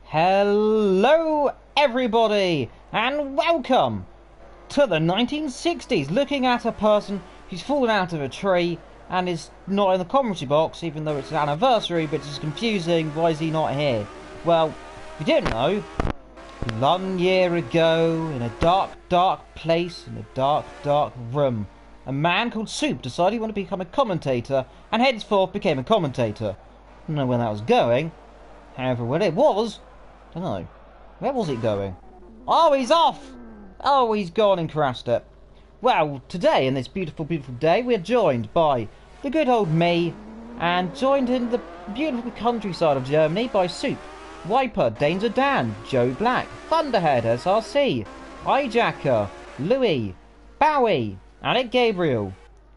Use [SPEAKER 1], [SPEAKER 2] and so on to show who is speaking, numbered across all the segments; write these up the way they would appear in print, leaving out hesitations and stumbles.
[SPEAKER 1] Hello everybody and welcome to the 1960s, looking at a person who's fallen out of a tree and is not in the commentary box even though it's an anniversary, but it's confusing. Why is he not here? Well, if you didn't know, 1 year ago, in a dark place, in a dark room, a man called Soup decided he wanted to become a commentator and henceforth became a commentator. I don't know when that was going. However, when it was, I don't know. Where was it going? Oh, he's off! Oh, he's gone and crashed it. Well, today, in this beautiful day, we're joined by the good old me, and joined in the beautiful countryside of Germany by Soup, Wiper, Danger Dan, Joe Black, Thunderhead, SRC, Hijacker, Louis, Bowie, Alec Gabriel,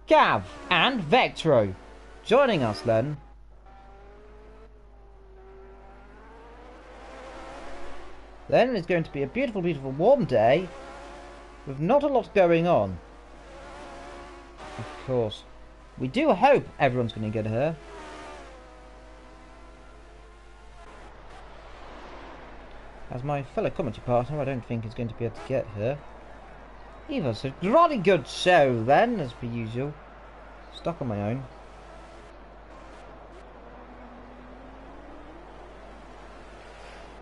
[SPEAKER 1] Gav, and Vectro. Joining us then. Then it's going to be a beautiful warm day with not a lot going on. Of course. We do hope everyone's going to get here. As my fellow commentary partner, I don't think is going to be able to get here either. So, rather good show then, as per usual. Stuck on my own.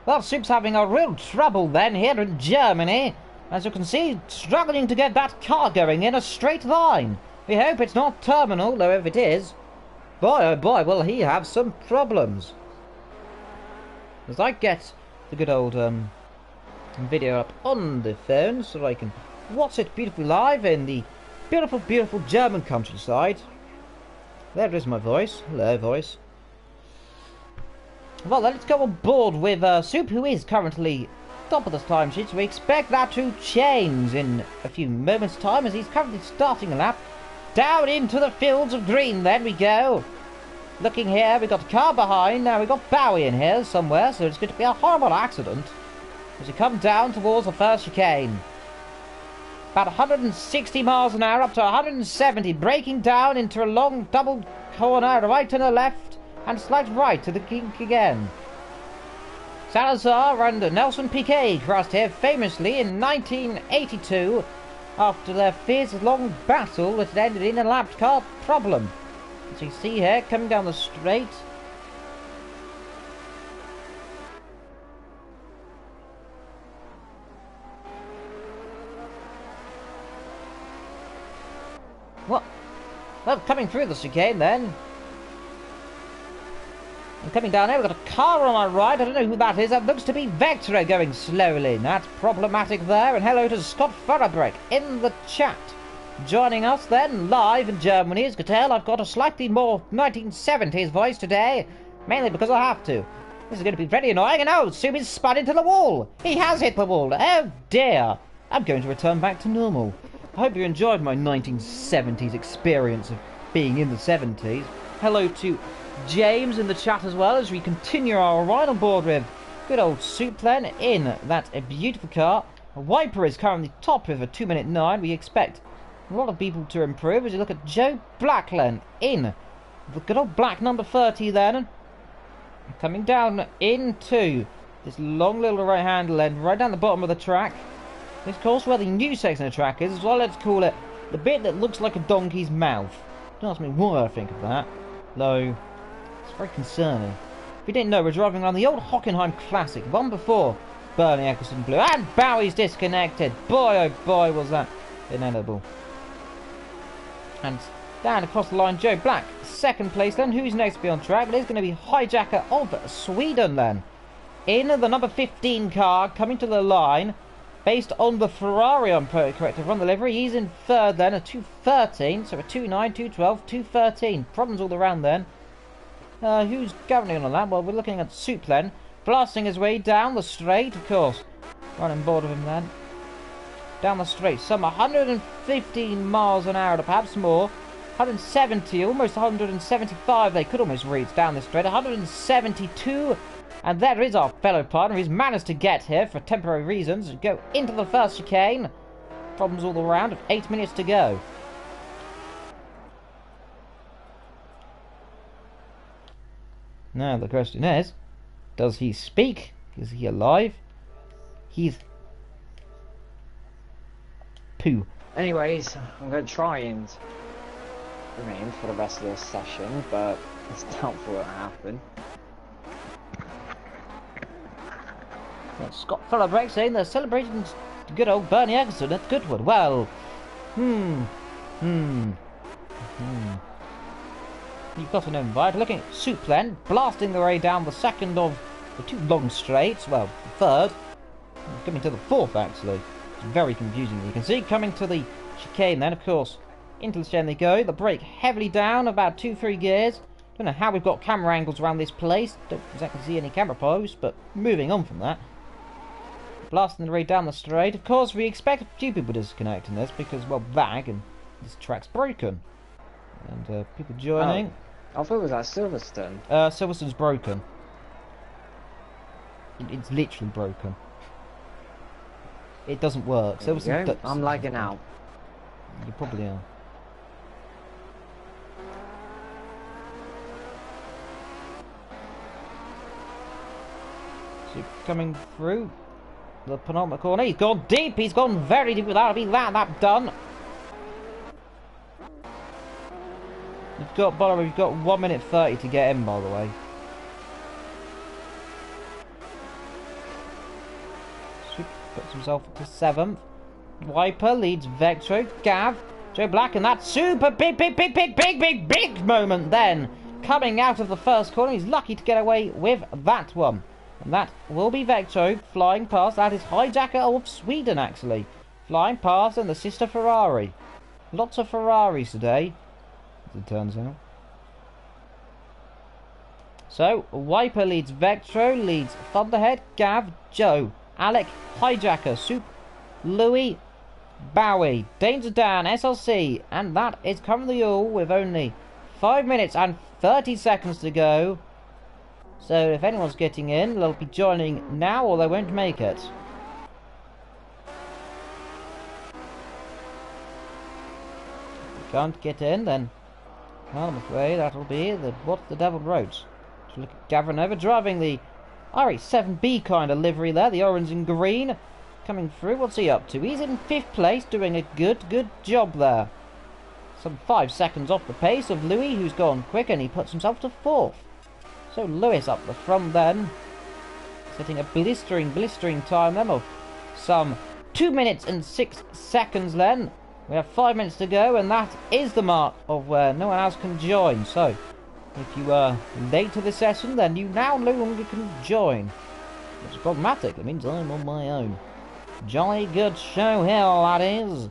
[SPEAKER 1] Well, Soup's having a real trouble then here in Germany. As you can see, struggling to get that car going in a straight line. We hope it's not terminal, though if it is, boy oh boy, will he have some problems. As I get the good old video up on the phone so I can watch it beautifully live in the beautiful German countryside. There is my voice. Hello, voice. Well, then let's go on board with Soup, who is currently top of the timesheet. So we expect that to change in a few moments' time, as he's currently starting a lap down into the fields of green. There we go. Looking here, we've got a car behind. Now we've got Bowie in here somewhere, so it's going to be a horrible accident as we come down towards the first chicane. About 160 miles an hour up to 170, breaking down into a long double corner, right and a left, and slight right to the kink again. Salazar and Nelson Piquet crossed here famously in 1982 after their fierce long battle that had ended in a lapped car problem. As you see here, coming down the straight. What? Well, coming through the chicane then. And coming down here, we've got a car on our right. I don't know who that is. That looks to be Vectro going slowly. That's problematic there. And hello to Scott Furrebrick in the chat. Joining us then, live in Germany. As you can tell, I've got a slightly more 1970s voice today. Mainly because I have to. This is going to be very annoying. And oh, Soup is spun into the wall. He has hit the wall. Oh dear. I'm going to return back to normal. I hope you enjoyed my 1970s experience of being in the 70s. Hello to James in the chat as well, as we continue our ride on board with good old Soup then in that beautiful car. Wiper is currently top with a 2:09. We expect a lot of people to improve as you look at Joe Blackland in the good old black number 30 then. Coming down into this long little right handle end right down the bottom of the track. This of course where the new section of the track is, well, let's call it the bit that looks like a donkey's mouth. Don't ask me what I think of that, though it's very concerning. If you didn't know, we're driving around the old Hockenheim Classic, one before Bernie Eccleston Blue, and Bowie's disconnected. Boy oh boy was that inedible. And down across the line, Joe Black, second place then. Who's next to be on track? It is going to be Hijacker of Sweden then. In the number 15 car, coming to the line, based on the Ferrari, I'm correct, run the livery. He's in third then, a 2:13, so a 2:9, 2:12, 2:13. Problems all around then. Who's governing on that? Well, we're looking at Soup then, blasting his way down the straight, of course. Running board of him then. Down the straight, some 115 miles an hour to perhaps more. 170, almost 175 they could almost reach down the straight. 172, and there is our fellow partner. He's managed to get here for temporary reasons. Go into the first chicane. Problems all around, 8 minutes to go. Now the question is, does he speak Is he alive? He's... poo.
[SPEAKER 2] Anyways, I'm going to try and remain for the rest of this session, but it's doubtful it'll happen.
[SPEAKER 1] Well, Scott Fellabrick saying they're celebrating good old Bernie Eccleston at Goodwood. Well, You've got an invite. Looking at Soup then, blasting the way down the second of the two long straights. Well, the third. Coming to the fourth, actually. It's very confusing. You can see coming to the chicane then, of course. Into the chicane they go. The brake heavily down, about 2-3 gears. Don't know how we've got camera angles around this place. Don't exactly see any camera posts, but moving on from that. Blasting the way down the straight. Of course, we expect a few people to disconnect in this because, well, lag and this track's broken. And people joining.
[SPEAKER 2] I thought it was at Silverstone.
[SPEAKER 1] Silverstone's broken. It's literally broken. It doesn't work. Silverstone.
[SPEAKER 2] I'm lagging out.
[SPEAKER 1] You probably are. So coming through the penultimate corner. He's gone deep. He's gone very deep. That'll be that done. By the way, we've got 1 minute 30 to get in, by the way. Puts himself to 7th. Wiper leads Vectro. Gav. Joe Black, and that super big moment then. Coming out of the first corner. He's lucky to get away with that one. And that will be Vectro flying past. That is Hijacker of Sweden, actually. Flying past, and the sister Ferrari. Lots of Ferraris today, as it turns out. So, Wiper leads Vectro, leads Thunderhead, Gav, Joe, Alec, Hijacker, Soup, Louis, Bowie, Danger Dan, SLC, and that is currently all with only 5 minutes and 30 seconds to go. So if anyone's getting in, they'll be joining now or they won't make it. If you can't get in, then, well, I'm afraid that'll be what the devil wrote. So look at Gavra Nova driving the RE7B kind of livery there, the orange and green. Coming through, what's he up to? He's in 5th place, doing a good job there. Some 5 seconds off the pace of Louis, who's gone quick, and he puts himself to 4th. So Lewis up the front then, setting a blistering time then of some 2 minutes and 6 seconds then. We have 5 minutes to go, and that is the mark of where no one else can join. So if you are late to the session, then you now no longer can join. It's problematic. It means I'm on my own. Jolly good show here, laddies.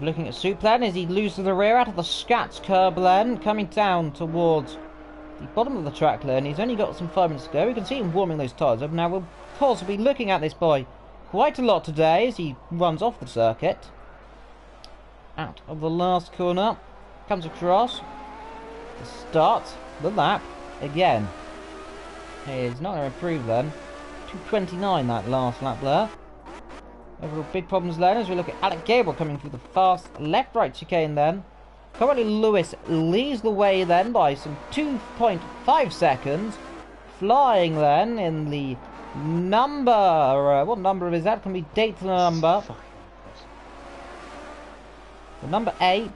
[SPEAKER 1] Looking at Soup then as he loses the rear out of the Scats curb then, coming down towards the bottom of the track then. He's only got some 5 minutes to go. We can see him warming those tyres up. Now we'll of course be looking at this boy quite a lot today as he runs off the circuit. Out of the last corner, comes across to start the lap again. He's not going to improve then. 2:29 that last lap there. Overall big problems then as we look at Alec Gabriel coming through the fast left-right chicane then. Currently Lewis leads the way then by some 2.5 seconds. Flying then in the number... what number is that? Can we date the number? The number 8.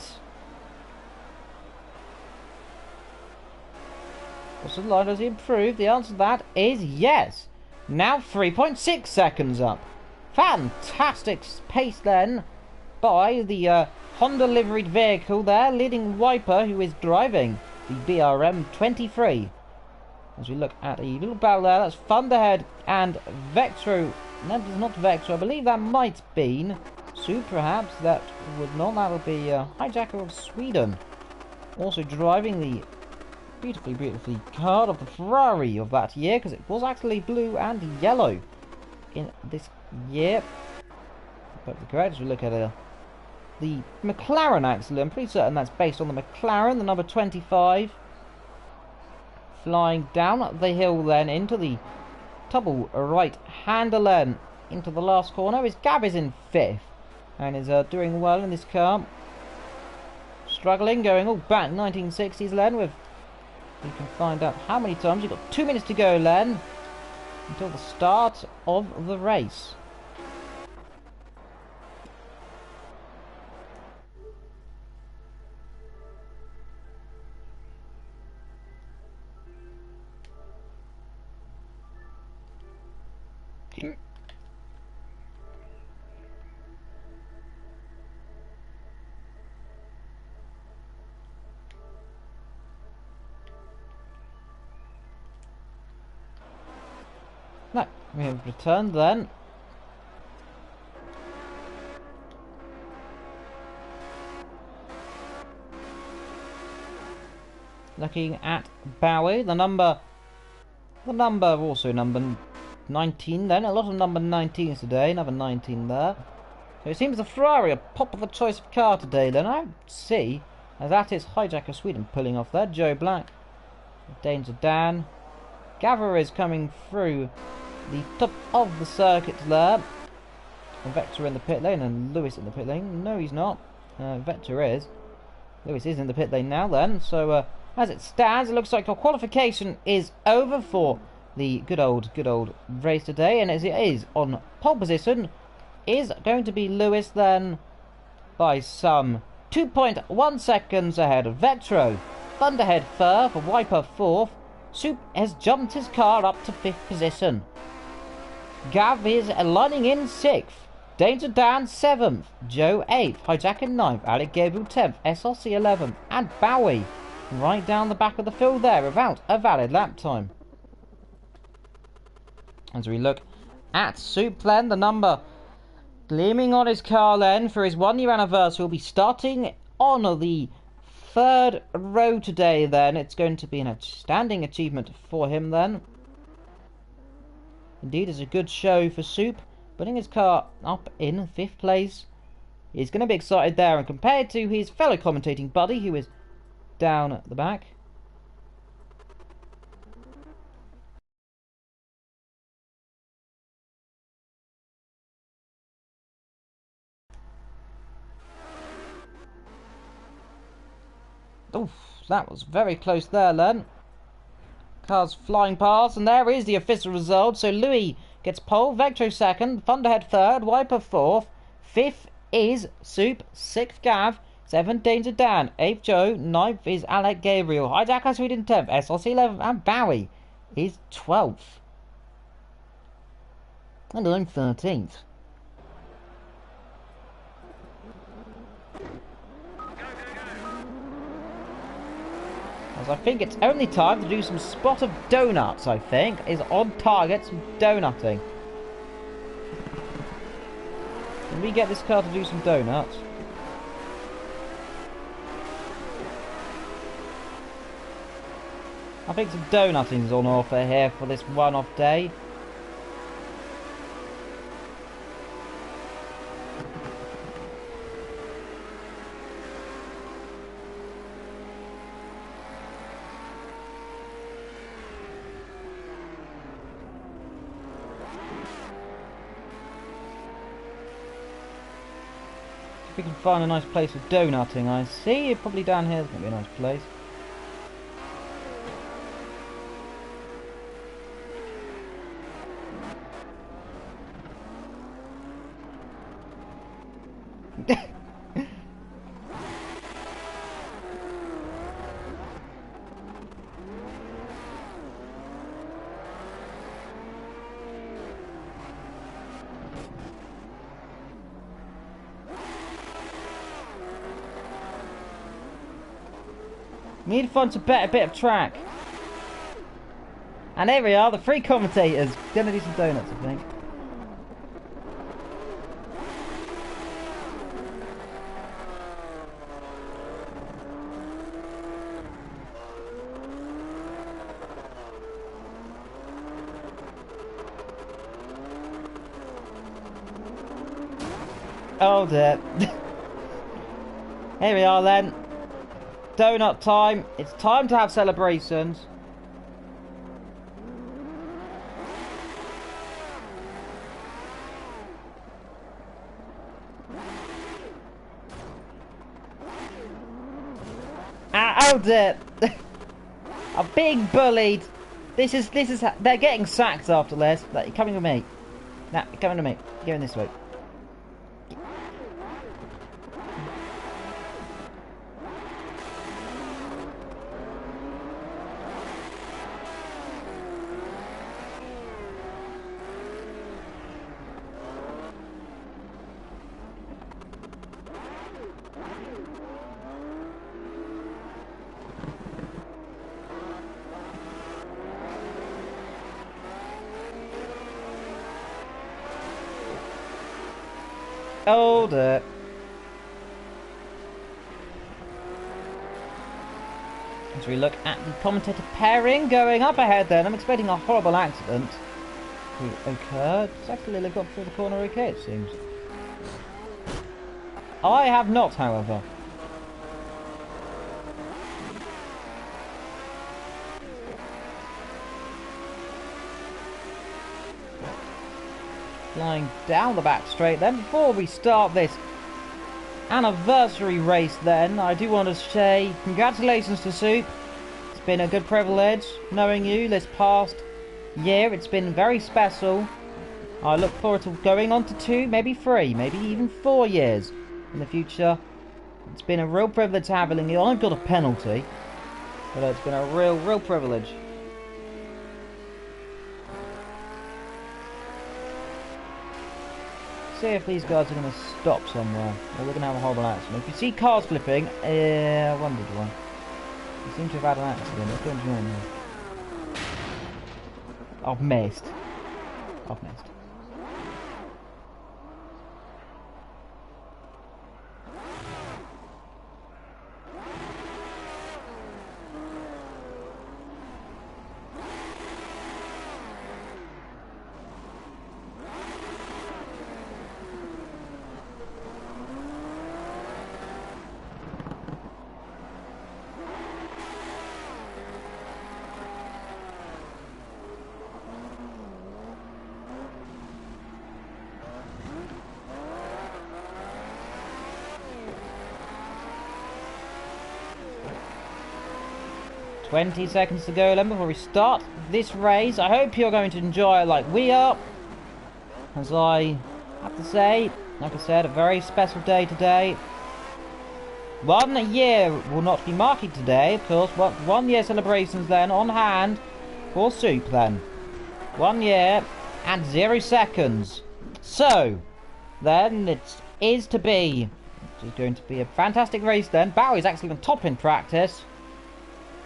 [SPEAKER 1] What's the line? Does he improve? The answer to that is yes. Now 3.6 seconds up. Fantastic pace then by the Honda liveried vehicle there, leading Wiper, who is driving the BRM 23. As we look at a little battle there, that's Thunderhead and Vectro. That is not Vectro, I believe that might have been Sue, perhaps. That would not, that would be Hijacker of Sweden. Also driving the Beautifully, beautifully card of the Ferrari of that year, because it was actually blue and yellow in this year. But correct, as we look at the McLaren, actually, I'm pretty certain that's based on the McLaren, the number 25. Flying down the hill then into the double right hander then into the last corner. His Gav is in 5th and is doing well in this car. Struggling, going all back 1960s Len with, you can find out how many times. You've got 2 minutes to go, Len, until the start of the race. No, we have returned then. Looking at Bowie, the number also number 19 then. A lot of number 19s today, another 19 there. So it seems the Ferrari a popular choice of car today then. I see, as that is Hijacker Sweden pulling off there. Joe Black, Danger Dan. Gavra is coming through the top of the circuit there. Vector in the pit lane and Lewis in the pit lane. No, he's not. Vector is. Lewis is in the pit lane now then. So as it stands, it looks like our qualification is over for the good old race today. And as it is on pole position, is going to be Lewis then by some 2.1 seconds ahead of Vetro. Thunderhead third, Wiper 4th. Soup has jumped his car up to 5th position. Gav is lining in 6th. Danger Dan 7th. Joe 8th. Hijacker 9th. Alec Gabriel 10th. SRC 11th. And Bowie right down the back of the field there without a valid lap time. As we look at Soup then, the number gleaming on his car then for his 1-year anniversary will be starting on the 3rd row today then. It's going to be an outstanding achievement for him then. Indeed, it's a good show for Soup, putting his car up in 5th place. He's going to be excited there, and compared to his fellow commentating buddy who is down at the back. Oof, that was very close there, Len. Cars flying past, and there is the official result. So Louis gets pole, Vectro 2nd, Thunderhead 3rd, Wiper 4th, 5th is Soup, 6th Gav, 7th Danger Dan, 8th Joe, 9th is Alec Gabriel, Hijacker Sweden 10th, SLC 11th, and Bowie is 12th. And I'm 13th. As I think it's only time to do some spot of donuts, I think. Is on target, some donutting. Can we get this car to do some donuts? I think some donutting's on offer here for this one-off day. If we can find a nice place for donutting, I see. Probably down here is going to be a nice place. Need to find some better bit of track. And here we are, the 3 commentators. Gonna do some donuts, I think. Oh dear. Here we are then. Donut time. It's time to have celebrations. Oh dear. I'm being bullied. This is they're getting sacked after this. You're coming with me. Nah, you're coming to me. You're going this way. Hold it. As we look at the commentator pairing going up ahead then, I'm expecting a horrible accident to occur. Successfully got through the corner okay, it seems. I have not, however. Flying down the back straight then. Before we start this anniversary race then, I do want to say congratulations to Soup. It's been a good privilege knowing you this past year. It's been very special. I look forward to going on to 2, maybe 3, maybe even 4 years in the future. It's been a real privilege having you. I've got a penalty, but it's been a real privilege. See if these guys are going to stop somewhere, or we're going to have a horrible accident. If you see cars flipping, I wondered why. You seem to have had an accident. Let's go and join them. I've missed. I've missed. $20 to go then before we start this race. I hope you're going to enjoy it like we are. As I have to say, like I said, a very special day today. 1 year will not be marking today, of course, but 1 year celebrations then on hand for Soup then. 1 year and 0 seconds. So, then it is to be. It is going to be a fantastic race then. Bowie's actually on top in practice.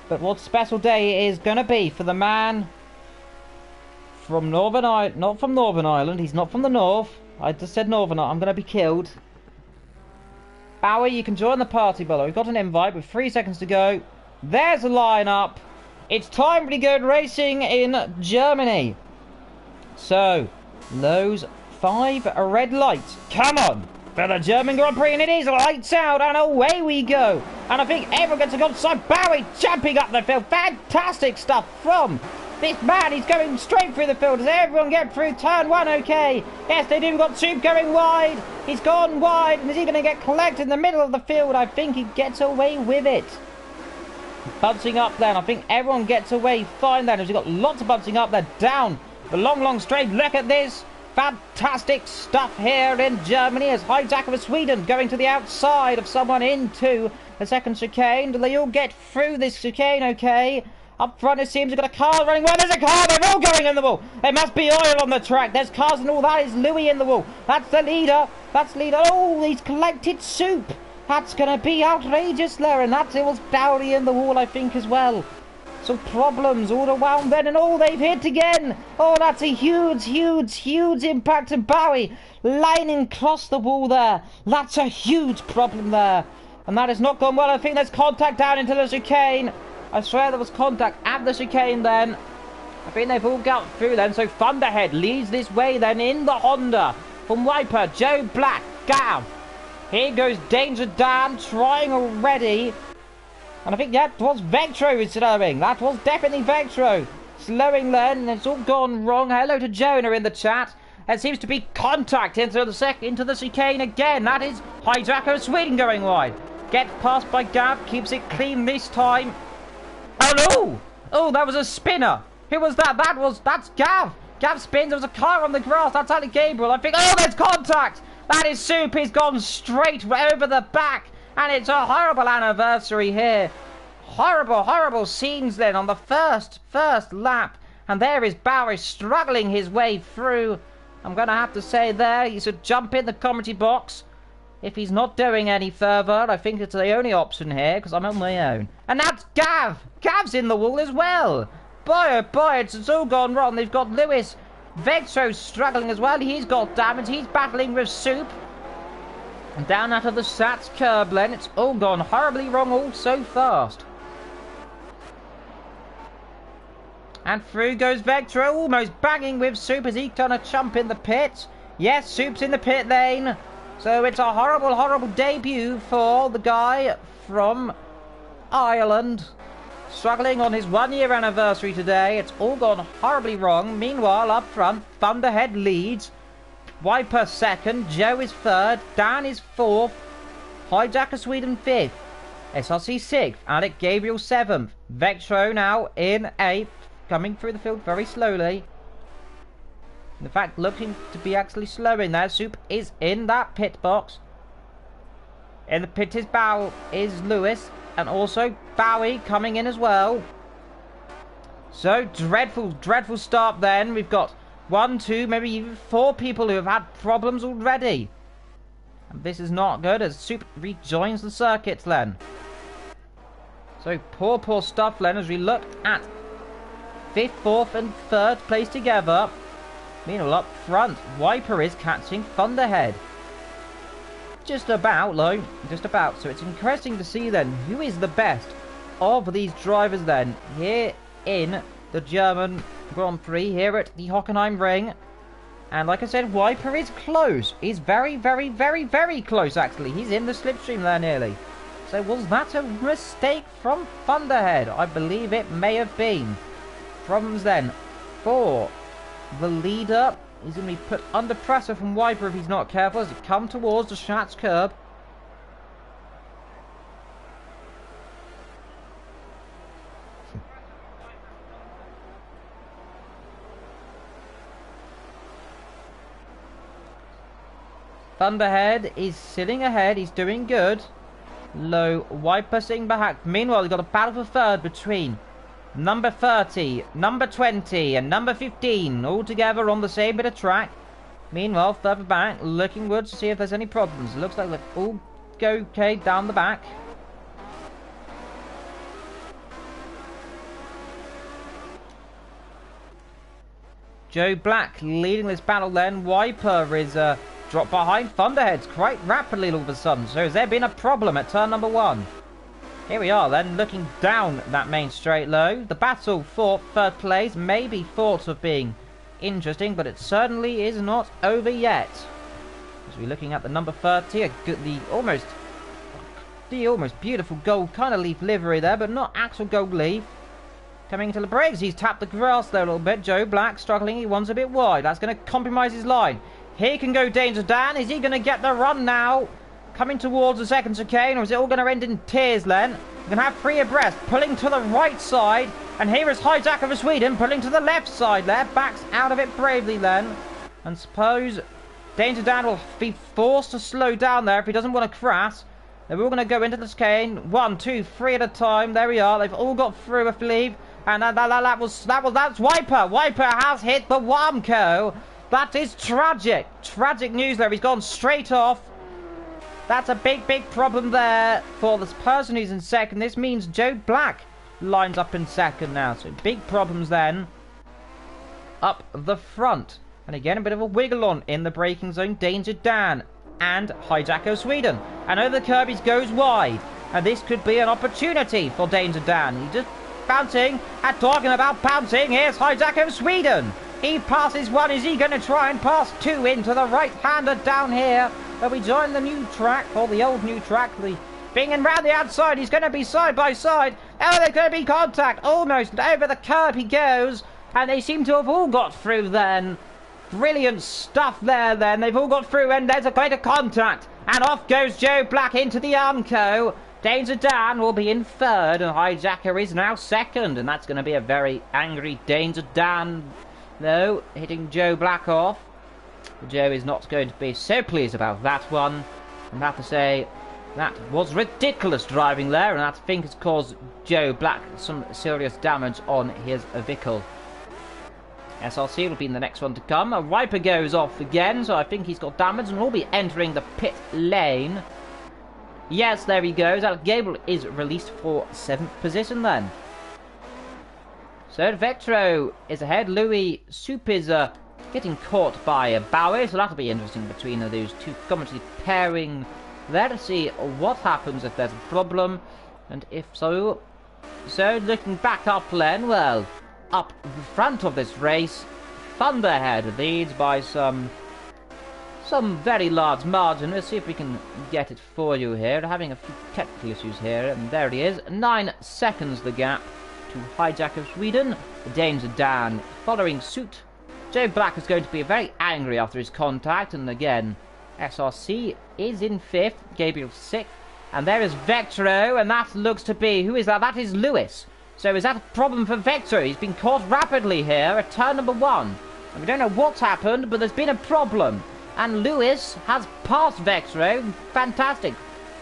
[SPEAKER 1] But what special day it is going to be for the man from Northern Ireland. Not from Northern Ireland. He's not from the north. I just said Northern Ireland. I'm going to be killed. Bowie, you can join the party, brother. We've got an invite with 3 seconds to go. There's the lineup. It's time to go racing in Germany. So, those 5 red lights. Come on. For the German Grand Prix, and it is lights out, and away we go. And I think everyone gets a good side. Bowie jumping up the field. Fantastic stuff from this man. He's going straight through the field. Does everyone get through turn 1 okay? Yes, they do. We've got Soup going wide. He's gone wide. And is he going to get collected in the middle of the field? I think he gets away with it. Bouncing up then. I think everyone gets away fine then. We've got lots of bouncing up there. Down the long straight. Look at this. Fantastic stuff here in Germany as Hijack of Sweden going to the outside of someone into the second chicane. Do they all get through this chicane okay? Up front it seems we've got a car running. Well, there's a car. They're all going in the wall. There must be oil on the track. There's cars and all that. Is Louis in the wall? That's the leader. That's leader. Oh, he's collected Soup. That's going to be outrageous there. And that's it was Dowdy in the wall, I think, as well. Some problems all around then, and oh, they've hit again. Oh, that's a huge impact, and Bowie lining across the wall there. That's a huge problem there, and that has not gone well. I think there's contact down into the chicane. I swear there was contact at the chicane then. I think they've all got through then, so Thunderhead leads this way then in the Honda from Wiper, Joe Black, Gav, Here goes Danger Dan trying already. And I think that was Vectro who's slowing. That was definitely Vectro. Slowing then, it's all gone wrong. Hello to Jonah in the chat. There seems to be contact into the chicane again. That is Evildragonxxl going wide. Gets past by Gav, keeps it clean this time. Oh no! Oh, that was a spinner. Who was that? That's Gav. Gav spins. There was a car on the grass. That's Ali Gabriel. I think. Oh, there's contact. That is Soup. He's gone straight over the back, and it's a horrible anniversary here. Horrible scenes then on the first lap, and there is Bowie struggling his way through. I'm gonna have to say there, he should jump in the commentary box. If he's not doing any further, I think it's the only option here, because I'm on my own. And that's Gav! Gav's in the wall as well! Boy, oh boy, it's all gone wrong. They've got Lewis. Vectro struggling as well. He's got damage. He's battling with Soup. And down out of the Sats curb then. It's all gone horribly wrong all so fast. And through goes Vectro, almost banging with Soup as he kind of chump in the pit. Yes, Soup's in the pit lane. So it's a horrible debut for the guy from Ireland. Struggling on his 1 year anniversary today. It's all gone horribly wrong. Meanwhile, up front, Thunderhead leads. Wiper second, Joe is third, Dan is fourth, Evildragonxxl fifth, SRC sixth, Alec Gabriel seventh, Vectro now in eighth, coming through the field very slowly. In fact, looking to be actually slowing there. Soup is in that pit box. In the pit is Lewis, and also Bowie coming in as well. So, dreadful start then. We've got 1, 2, maybe even 4 people who have had problems already. And this is not good as Soup rejoins the circuit then. So, poor stuff then as we look at 5th, 4th and 3rd place together. Meanwhile, up front, Wiper is catching Thunderhead. Just about, though. Just about. So it's interesting to see then who is the best of these drivers then here in the German Grand Prix here at the Hockenheim Ring. And like I said, Wiper is close. He's very close actually. He's in the slipstream there nearly. So was that a mistake from Thunderhead? I believe it may have been. Problems then for the leader. He's going to be put under pressure from Wiper if he's not careful as he comes towards the Schatz curb. Thunderhead is sitting ahead. He's doing good. Low Wiper sitting back. Meanwhile, we've got a battle for third between number 30, number 20 and number 15 all together on the same bit of track. Meanwhile, further back, looking good to see if there's any problems. It looks like they all go okay down the back. Joe Black leading this battle then. Wiper is dropped behind Thunderheads quite rapidly all of a sudden. So has there been a problem at turn number 1? Here we are then, looking down that main straight low. The battle for third place may be thought of being interesting, but it certainly is not over yet. As we're looking at the number 30, the almost beautiful gold kind of leaf livery there, but not actual gold leaf. Coming into the brakes, he's tapped the grass there a little bit. Joe Black struggling, he wants a bit wide. That's going to compromise his line. Here can go Danger Dan. Is he going to get the run now? Coming towards the second chicane, or is it all going to end in tears then? We're going to have 3 abreast, pulling to the right side. And here is Evildragonxxl pulling to the left side there. Backs out of it bravely then. And suppose Danger Dan will be forced to slow down there if he doesn't want to crash. They're all going to go into the chicane. 1, 2, 3 at a time. There we are. They've all got through, I believe. And that's Wiper. Wiper has hit the Wamco. That is tragic. Tragic news there. He's gone straight off. That's a big problem there for this person who's in second. This means Joe Black lines up in second now. So big problems then up the front. And again, a bit of a wiggle on in the braking zone. Danger Dan and Evildragonxxl. And over the curb he goes wide. And this could be an opportunity for Danger Dan. He's just bouncing and talking about bouncing. Here's Evildragonxxl. He passes 1. Is he going to try and pass 2 into the right-hander down here? But we join the new track, or the old new track, the binging round the outside. He's going to be side by side. Oh, there's going to be contact. Almost over the curb he goes. And they seem to have all got through then. Brilliant stuff there then. They've all got through and there's a greater contact. And off goes Joe Black into the Armco. Danger Dan will be in third and Hijacker is now second. And that's going to be a very angry Danger Dan, though, hitting Joe Black off. Joe is not going to be so pleased about that one. I have to say, that was ridiculous driving there, and I think it's caused Joe Black some serious damage on his vehicle. SRC will be in the next one to come. A Viper goes off again, so I think he's got damage and will be entering the pit lane. Yes, there he goes. Alex Gable is released for 7th position then. So Vectro is ahead. Louis Soup is getting caught by Bowie, so that'll be interesting between those two commentary pairing there to see what happens if there's a problem, and if so. So looking back up then, well, up the front of this race, Thunderhead leads by some very large margin. Let's see if we can get it for you here. They're having a few technical issues here, and there it is. 9 seconds the gap to Hijack of Sweden. Danger Dan following suit. Joe Black is going to be very angry after his contact, and again, SRC is in 5th, Gabriel 6th, and there is Vectro, and that looks to be, who is that? That is Lewis. So is that a problem for Vectro? He's been caught rapidly here at turn number 1. And we don't know what's happened, but there's been a problem. And Lewis has passed Vectro. Fantastic.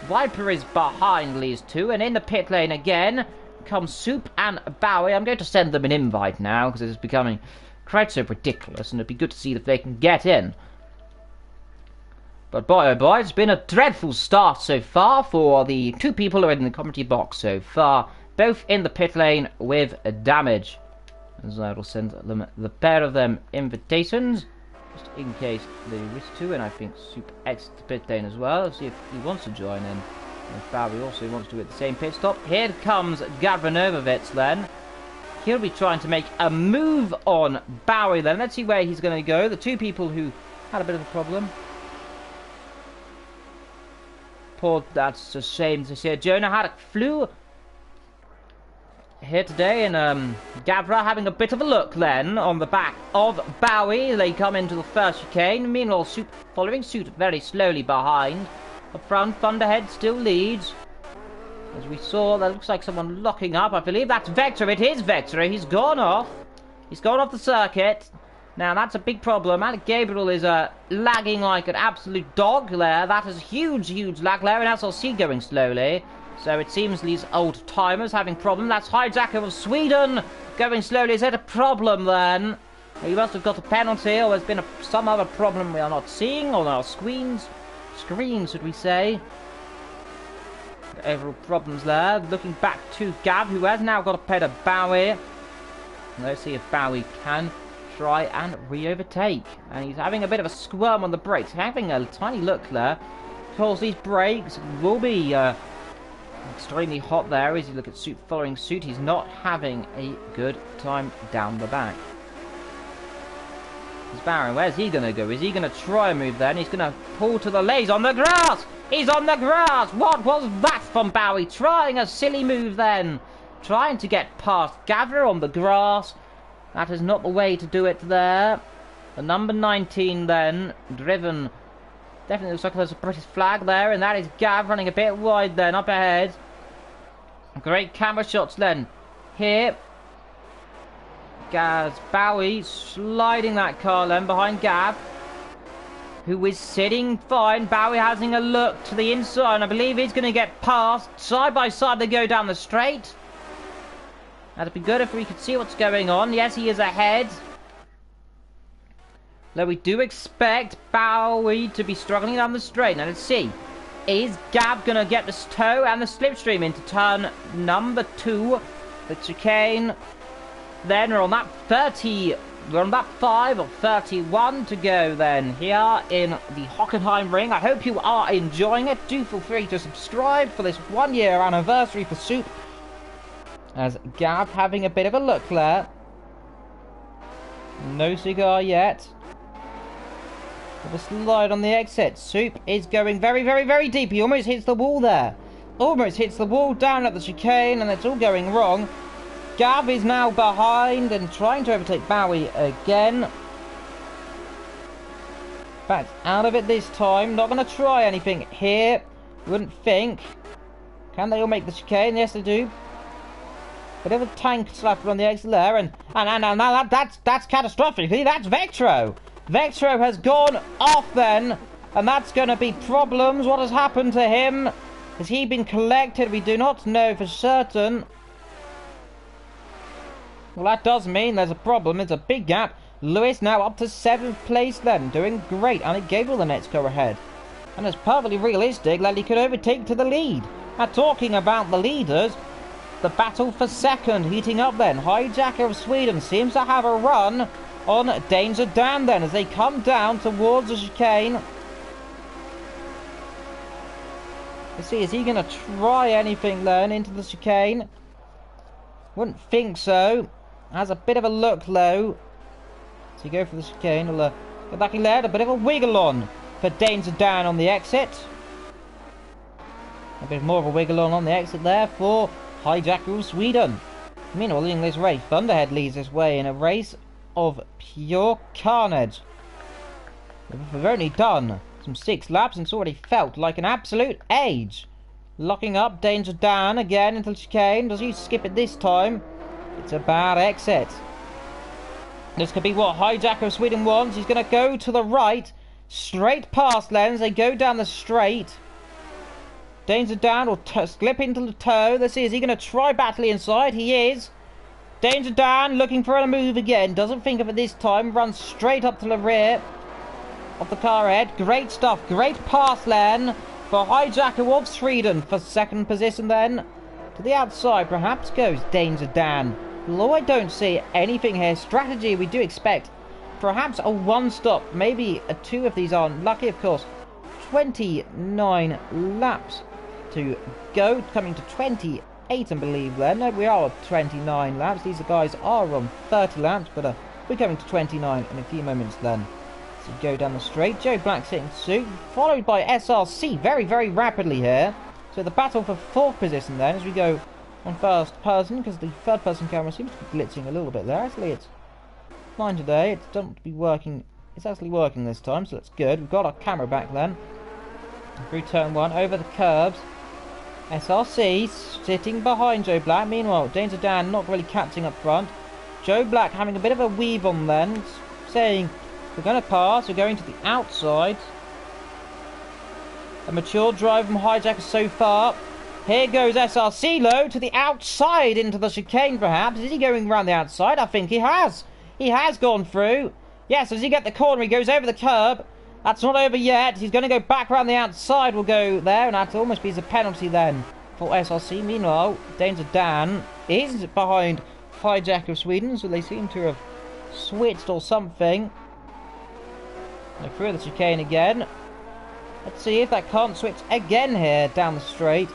[SPEAKER 1] Viper is behind these two, and in the pit lane again comes Soup and Bowie. I'm going to send them an invite now, because it's becoming quite so ridiculous, and it'd be good to see if they can get in. But boy oh boy, it's been a dreadful start so far for the two people who are in the commentary box so far, both in the pit lane with damage. As I will send them, the pair of them, invitations, just in case they wish to, and I think Soup exits the pit lane as well. Let's see if he wants to join in. And if Bowie also wants to do at the same pit stop. Here comes Gavra then. He'll be trying to make a move on Bowie then. Let's see where he's going to go. The two people who had a bit of a problem. Poor, that's a shame to see. Jonah Haddock flew here today, and Gavra having a bit of a look then on the back of Bowie. They come into the first chicane. Meanwhile, Soup following suit very slowly behind. Up front, Thunderhead still leads. As we saw, that looks like someone locking up. I believe that's Vector. It is Vector. He's gone off. He's gone off the circuit. Now, that's a big problem. Alec Gabriel is lagging like an absolute dog there. That is huge, huge lag there. And SLC going slowly. So it seems these old timers having problems. That's Hijacker of Sweden going slowly. Is that a problem then? He must have got a penalty, or there's been some other problem we are not seeing on our screens, should we say. Overall problems there. Looking back to Gav, who has now got a pair of Bowie. Let's see if Bowie can try and re-overtake. And he's having a bit of a squirm on the brakes. Having a tiny look there. Of course, these brakes will be extremely hot there. As you look at Suit following Suit, he's not having a good time down the back. Baron, where's he going to go? Is he going to try a move then? He's going to pull to the left. He's on the grass! He's on the grass! What was that from Bowie? Trying a silly move then. Trying to get past Gavra on the grass. That is not the way to do it there. The number 19 then, driven. Definitely looks like there's a British flag there, and that is Gav running a bit wide then, up ahead. Great camera shots then. Here. Gaz Bowie sliding that car then behind Gav, who is sitting fine. Bowie having a look to the inside, and I believe he's going to get past. Side by side they go down the straight. That'd be good if we could see what's going on. Yes, he is ahead. Though we do expect Bowie to be struggling down the straight. Now let's see. Is Gav going to get this toe and the slipstream into turn number 2? The chicane. Then we're on that 30, we're on that 5 or 31 to go then here in the Hockenheim ring. I hope you are enjoying it. Do feel free to subscribe for this 1-year anniversary for Soup. As Gav having a bit of a look there. No cigar yet. With a slide on the exit. Soup is going very, very, very deep. He almost hits the wall there. Almost hits the wall down at the chicane, and it's all going wrong. Gav is now behind and trying to overtake Bowie again. Back out of it this time. Not going to try anything here. Wouldn't think. Can they all make the chicane? Yes, they do. Bit of a tank slapper on the exit there, and now that's catastrophically. That's Vectro. Vectro has gone off then, and that's going to be problems. What has happened to him? Has he been collected? We do not know for certain. Well, that does mean there's a problem. It's a big gap. Lewis now up to 7th place then, doing great, and it gave all the next go ahead. And it's perfectly realistic that he could overtake to the lead. Now, talking about the leaders, the battle for second heating up then. Hijacker of Sweden seems to have a run on Danger Dan then as they come down towards the chicane. Let's see, is he going to try anything then into the chicane? Wouldn't think so. Has a bit of a look though. So you go for the chicane. We'll get back in there. A bit of a wiggle on for Danger Dan on the exit. A bit more of a wiggle on the exit there for Hijacker of Sweden. Meanwhile, in this race, Thunderhead leads this way in a race of pure carnage. We've only done some 6 laps and it's already felt like an absolute age. Locking up Danger Dan again into the chicane. Does he skip it this time? It's a bad exit. This could be what Hijacker of Sweden wants. He's going to go to the right. Straight past Lens. They go down the straight. Danger Dan will slip into the toe. Let's see, is he going to try Battley inside? He is. Danger Dan looking for a move again. Doesn't think of it this time. Runs straight up to the rear of the car ahead. Great stuff. Great pass lane for Hijacker of Sweden for second position then. To the outside perhaps goes Danger Dan. Although I don't see anything here. Strategy we do expect. Perhaps a 1-stop. Maybe a 2 if these aren't lucky, of course. 29 laps to go. Coming to 28 I believe then. No, we are at 29 laps. These guys are on 30 laps, but we're coming to 29 in a few moments then. So go down the straight. Joe Black sitting suit, followed by SRC very, very rapidly here. So the battle for 4th position then as we go on first person, because the third person camera seems to be glitching a little bit there. Actually, it's fine today. It doesn't be working. It's actually working this time, so that's good. We've got our camera back then. Through turn 1, over the curbs. SRC sitting behind Joe Black. Meanwhile, Danger Dan not really catching up front. Joe Black having a bit of a weave on then, saying we're going to pass, we're going to the outside. A mature drive from Hijacker so far. Here goes SRC low to the outside into the chicane perhaps. Is he going around the outside? I think he has. He has gone through. Yes, as he gets the corner, he goes over the curb. That's not over yet. He's going to go back around the outside. We'll go there, and that almost be a penalty then for SRC. Meanwhile, Danger Dan is behind Hijacker of Sweden, so they seem to have switched or something. They're through the chicane again. Let's see if that can't switch again here down the straight.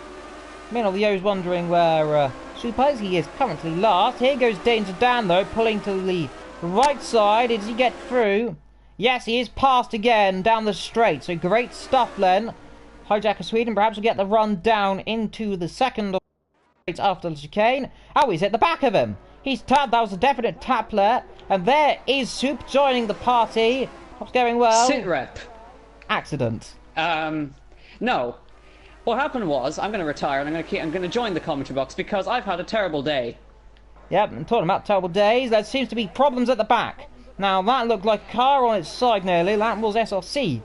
[SPEAKER 1] Meanwhile, the O's wondering where Super is. He is currently last. Here goes Danger Dan, though, pulling to the right side. Does he get through? Yes, he is passed again down the straight. So great stuff then. Hijacker Sweden perhaps will get the run down into the second after the chicane. Oh, he's at the back of him. He's tapped. That was a definite tap there. And there is Soup joining the party. What's going well?
[SPEAKER 3] Sit rep.
[SPEAKER 1] Accident.
[SPEAKER 3] No. What happened was, I'm going to retire and I'm going to join the commentary box because I've had a terrible day.
[SPEAKER 1] Yep, and talking about terrible days, there seems to be problems at the back. Now, that looked like a car on its side nearly. That was SRC.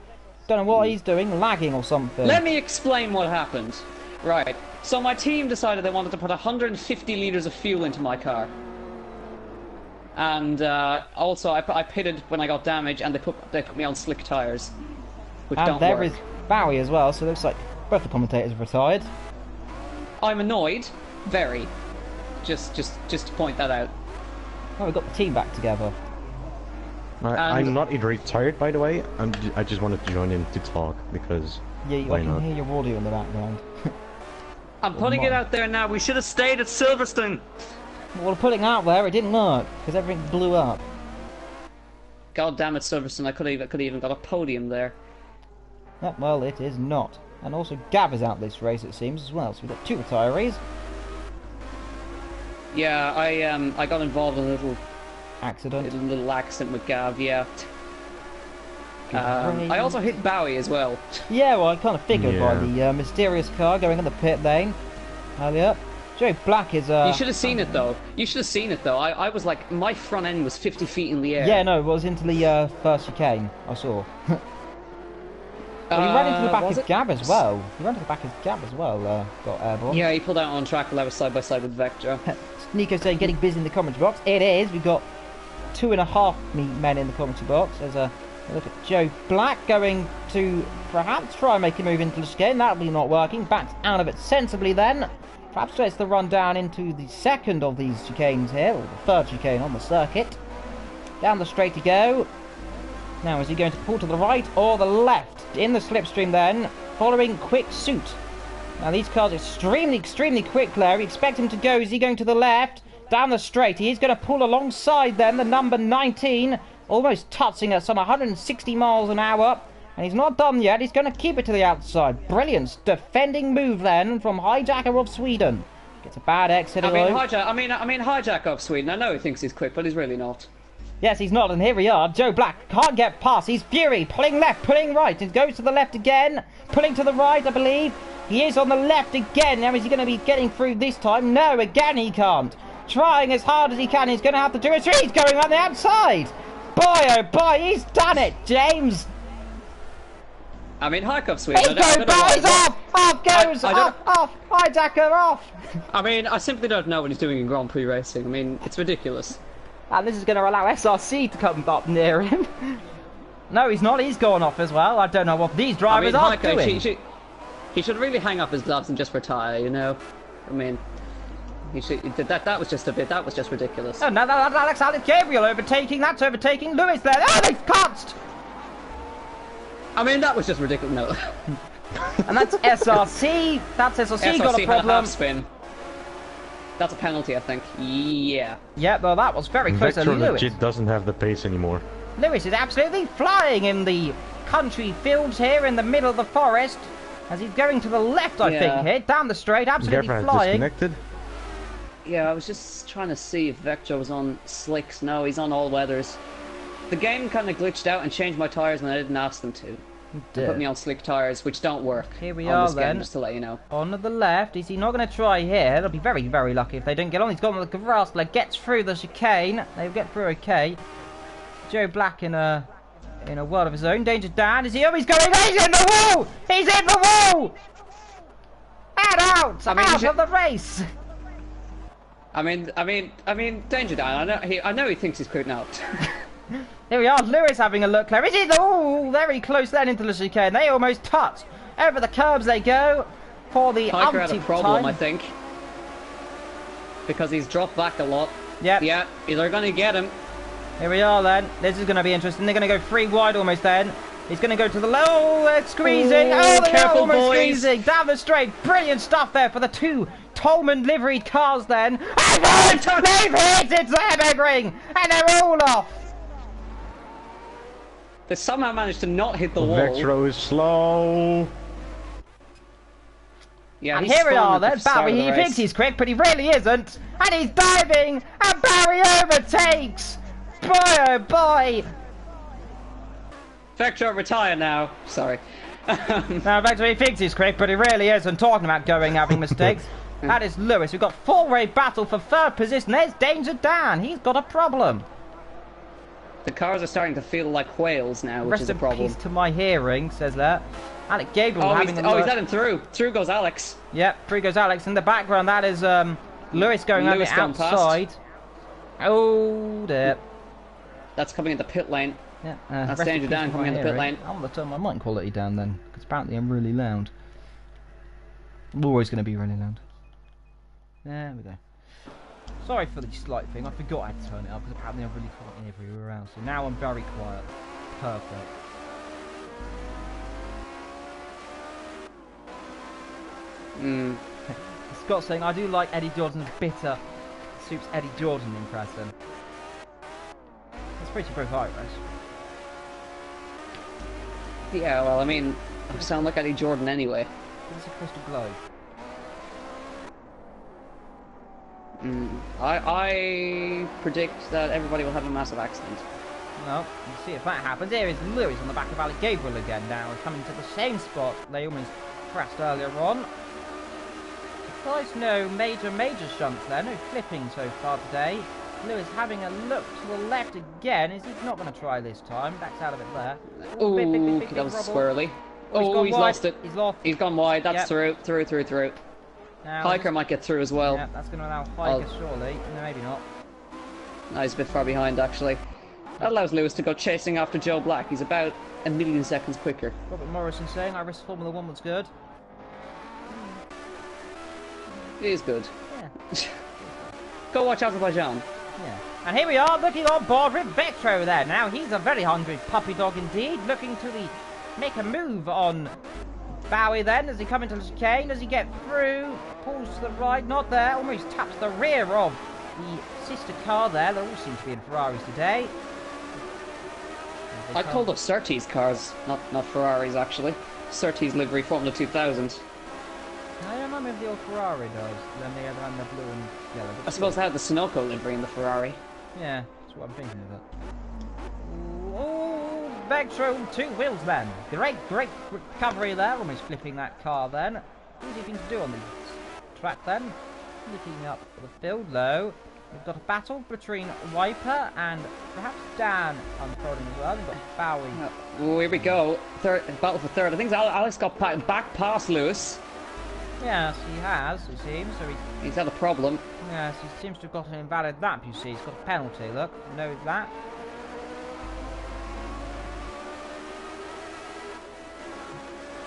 [SPEAKER 1] Don't know what he's doing, lagging or something.
[SPEAKER 3] Let me explain what happened. Right, so my team decided they wanted to put 150 litres of fuel into my car. And also, I pitted when I got damaged, and they put me on slick tyres, which
[SPEAKER 1] and
[SPEAKER 3] don't
[SPEAKER 1] there
[SPEAKER 3] work.
[SPEAKER 1] is Bowie as well, so it looks like both the commentators have retired.
[SPEAKER 3] I'm annoyed, very. Just to point that out.
[SPEAKER 1] Oh, we've got the team back together.
[SPEAKER 4] I'm not retired, by the way. I just wanted to join in to talk because
[SPEAKER 1] Yeah, I
[SPEAKER 4] why
[SPEAKER 1] can
[SPEAKER 4] not?
[SPEAKER 1] hear your audio in the background.
[SPEAKER 3] I'm putting it out there now. We should have stayed at Silverstone.
[SPEAKER 1] Well, putting it out there, it didn't work because everything blew up.
[SPEAKER 3] God damn it, Silverstone, I could have even got a podium there.
[SPEAKER 1] Yeah, well, it is not. And also Gavra's out this race, it seems, as well. So we've got 2 retirees.
[SPEAKER 3] Yeah, I got involved in a little accident with Gav, yeah. I also hit Bowie as well.
[SPEAKER 1] Yeah, well, I kind of figured by the mysterious car going in the pit lane earlier. Joe Black is...
[SPEAKER 3] You should have seen it, though. You should have seen it, though. I was like... My front end was 50 feet in the air.
[SPEAKER 1] Yeah, no, it was into the first chicane, I saw. Well, he ran into the back of Gav as well. He ran to the back of Gav as well, got airborne.
[SPEAKER 3] Yeah, he pulled out on track and I was side by side with Vector.
[SPEAKER 1] Nico saying getting busy in the commentary box. It is. We've got 2.5 men in the commentary box. There's a look at Joe Black going to perhaps try and make a move into the chicane. That'll be not working. Backs out of it sensibly then. Perhaps tries to run down into the second of these chicanes here, or the third chicane on the circuit. Down the straight to go. Now, is he going to pull to the right or the left? In the slipstream then, following quick suit. Now, these cars are extremely quick there. We expect him to go. Is he going to the left? Down the straight. He is going to pull alongside then the number 19. Almost touching at some 160 miles an hour. And he's not done yet. He's going to keep it to the outside. Brilliant defending move then from Hijacker of Sweden. Gets a bad exit.
[SPEAKER 3] Hijacker of Sweden. I know he thinks he's quick, but he's really not.
[SPEAKER 1] Yes, he's not, and here we are. Joe Black can't get past. He's Fury, pulling left, pulling right. It goes to the left again, pulling to the right, I believe. He is on the left again. Now, is he going to be getting through this time? No, again he can't. Trying as hard as he can. He's going to have to do it. He's going on the outside. Boy, oh boy, he's done it, James.
[SPEAKER 3] I mean, Hijacker of Sweden.
[SPEAKER 1] He's off! Off goes! Off! Hijacker off!
[SPEAKER 3] I mean, I simply don't know what he's doing in Grand Prix racing. I mean, it's ridiculous.
[SPEAKER 1] And this is going to allow SRC to come up near him. No, he's not. He's gone off as well. I don't know what these drivers are doing.
[SPEAKER 3] He should really hang up his gloves and just retire, you know? I mean, he should, that was just ridiculous.
[SPEAKER 1] Oh, no, that's Alex Gabriel overtaking. That's overtaking Lewis there. Oh, they've cutsed!
[SPEAKER 3] I mean, that was just ridiculous. No.
[SPEAKER 1] And that's SRC. That's SRC got a problem.
[SPEAKER 3] Had a half spin. That's a penalty, I think. Yeah.
[SPEAKER 1] Yeah, well, that was very close to Lewis.
[SPEAKER 4] Legit doesn't have the pace anymore.
[SPEAKER 1] Lewis is absolutely flying in the country fields here in the middle of the forest. As he's going to the left, I think, here. Down the straight, absolutely
[SPEAKER 4] Gavra
[SPEAKER 1] flying.
[SPEAKER 4] Disconnected?
[SPEAKER 3] Yeah, I was just trying to see if Vector was on slicks. No, he's on all weathers. The game kind of glitched out and changed my tyres when I didn't ask them to. They put me on slick tyres, which don't work.
[SPEAKER 1] Here we are then.
[SPEAKER 3] Just to let you know.
[SPEAKER 1] On the left. Is he not going to try here? They'll be very, very lucky if they don't get on. He's got on the grass. Gets through the chicane. They'll get through okay. Joe Black in a world of his own. Danger Dan. Is he? Oh, he's going. He's in the wall. He's in the wall. And out. Out of the race.
[SPEAKER 3] I mean, Danger Dan. I know he thinks he's quick now.
[SPEAKER 1] Here we are, Lewis having a look there. Is it? Oh, very close then into the chicane. They almost touch. Over the curbs they go for the
[SPEAKER 3] Hiker had a problem,
[SPEAKER 1] time.
[SPEAKER 3] I think. Because he's dropped back a lot.
[SPEAKER 1] Yep.
[SPEAKER 3] Yeah, they're going to get him.
[SPEAKER 1] Here we are then. This is going to be interesting. They're going to go 3 wide almost then. He's going to go to the low. They're squeezing. Oh, they are almost squeezing. Down the straight. Brilliant stuff there for the 2 Tolman liveried cars then. And they've hit it. They're and they're all off.
[SPEAKER 3] They somehow managed to not hit the wall.
[SPEAKER 4] Vectro is slow.
[SPEAKER 3] Yeah,
[SPEAKER 1] and here we are then. Barry, he thinks he's quick, but he really isn't. And he's diving, and Barry overtakes. Boy, oh boy.
[SPEAKER 3] Vectro, retire now. Sorry.
[SPEAKER 1] Now, Vector, he thinks he's quick, but he really isn't. Talking about having mistakes. That is Lewis. We've got 4-way battle for 3rd position. There's Danger Dan. He's got a problem.
[SPEAKER 3] The cars are starting to feel like whales now, which is a problem.
[SPEAKER 1] Rest in peace to my hearing, says that. Alex Gabriel having
[SPEAKER 3] he's let him through. Through goes Alex.
[SPEAKER 1] Yep, through goes Alex. In the background, that is Lewis going on the outside. Oh, dear.
[SPEAKER 3] That's coming in the pit lane.
[SPEAKER 1] Yeah,
[SPEAKER 3] that's Danger Dan coming in the pit lane.
[SPEAKER 1] I want to turn my mic quality down then, because apparently I'm really loud. I'm always going to be really loud. There we go. Sorry for the slight thing, I forgot I had to turn it up because apparently I'm really quiet everywhere else. So now I'm very quiet. Perfect. Scott's saying, I do like Eddie Jordan's bitter suits Eddie Jordan impression. It's pretty precise.
[SPEAKER 3] Yeah, well, I mean, I sound like Eddie Jordan anyway.
[SPEAKER 1] It's a crystal globe.
[SPEAKER 3] I predict that everybody will have a massive accident.
[SPEAKER 1] Well, we'll see if that happens. Here is Lewis on the back of Alec Gabriel again now, coming to the same spot they almost crashed earlier on. Surprised no major shunts there, no flipping so far today. Lewis having a look to the left again. Is he not going to try this time? Backs out of it there.
[SPEAKER 3] Oh,
[SPEAKER 1] big
[SPEAKER 3] that was
[SPEAKER 1] rubble.
[SPEAKER 3] squirrely.
[SPEAKER 1] Oh,
[SPEAKER 3] He's lost it.
[SPEAKER 1] He's lost.
[SPEAKER 3] He's gone wide. That's
[SPEAKER 1] Yep.
[SPEAKER 3] through.
[SPEAKER 1] Now,
[SPEAKER 3] Hiker might get through as well.
[SPEAKER 1] Yeah, that's going to allow Hiker surely. No, maybe not.
[SPEAKER 3] No, he's a bit far behind actually. That allows Lewis to go chasing after Joe Black. He's about a million seconds quicker.
[SPEAKER 1] Robert Morrison saying Irish Formula 1 was good.
[SPEAKER 3] It is good.
[SPEAKER 1] Yeah.
[SPEAKER 3] Go watch Azerbaijan.
[SPEAKER 1] Yeah. And here we are looking on board with Vetro there. Now he's a very hungry puppy dog indeed, looking to make a move on Bowie then. Does he come into the chicane? Does he get through? Pulls to the right, not there. Almost taps the rear of the sister car there. They all seem to be in Ferraris today.
[SPEAKER 3] I called up Surtees cars, not Ferraris actually. Surtees livery Formula 2000.
[SPEAKER 1] I don't remember if the old Ferrari does. Then the other one, the blue and yellow.
[SPEAKER 3] I suppose they had the Sunoco livery in the Ferrari.
[SPEAKER 1] Yeah, that's what I'm thinking of it. Oh, Vectro, two wheels then. Great recovery there. Almost flipping that car then. Easy thing to do on the track then. Looking up the field low. We've got a battle between Wiper and perhaps Dan unfolding as well. We've got Bowie.
[SPEAKER 3] Oh, here we go. Battle for third. I think Alex got back past Lewis.
[SPEAKER 1] Yes, he has, it seems. So
[SPEAKER 3] he's had a problem.
[SPEAKER 1] Yes, he seems to have got an invalid lap, you see. He's got a penalty, look. Knows that.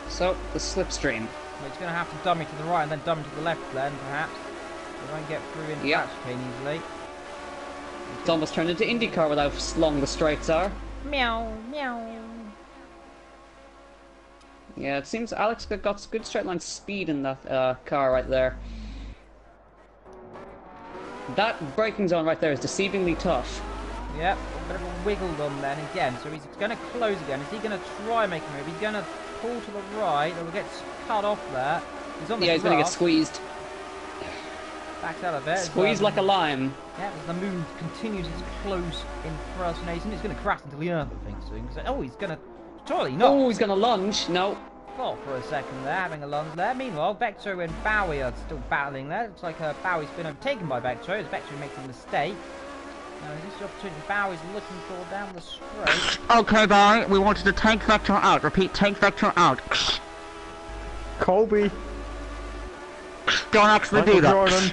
[SPEAKER 3] So, the slipstream.
[SPEAKER 1] Well, he's going to have to dummy to the right and then dummy to the left then, perhaps. He won't get through into that chicane easily.
[SPEAKER 3] It's almost turned into IndyCar with how long the straights are.
[SPEAKER 1] Meow, meow.
[SPEAKER 3] Yeah, it seems Alex got good straight line speed in that car right there. That braking zone right there is deceivingly tough.
[SPEAKER 1] Yep, a bit of a wiggle on then again. So he's going to close again. Is he going to try and make a move? He's going to pull to the right. Or get cut off there. He's on the
[SPEAKER 3] he's going to get squeezed.
[SPEAKER 1] Backs out a bit.
[SPEAKER 3] Squeezed like a lime.
[SPEAKER 1] Yeah, as the move continues its close impersonation. It's going to crash into the earth, I think, soon. So, oh, he's going to... Surely not.
[SPEAKER 3] Oh, he's going to lunge. No.
[SPEAKER 1] Thought for a second there, having a lunge there. Meanwhile, Vectro and Bowie are still battling there. Looks like Bowie's been overtaken by Vectro as Vectro makes a mistake. Now, is this the opportunity Bowie's looking for down the straight?
[SPEAKER 5] Okay, Bowie, we wanted to take Vectro out. Repeat, take Vectro out.
[SPEAKER 4] Colby.
[SPEAKER 5] Don't actually do that.
[SPEAKER 4] Jordan.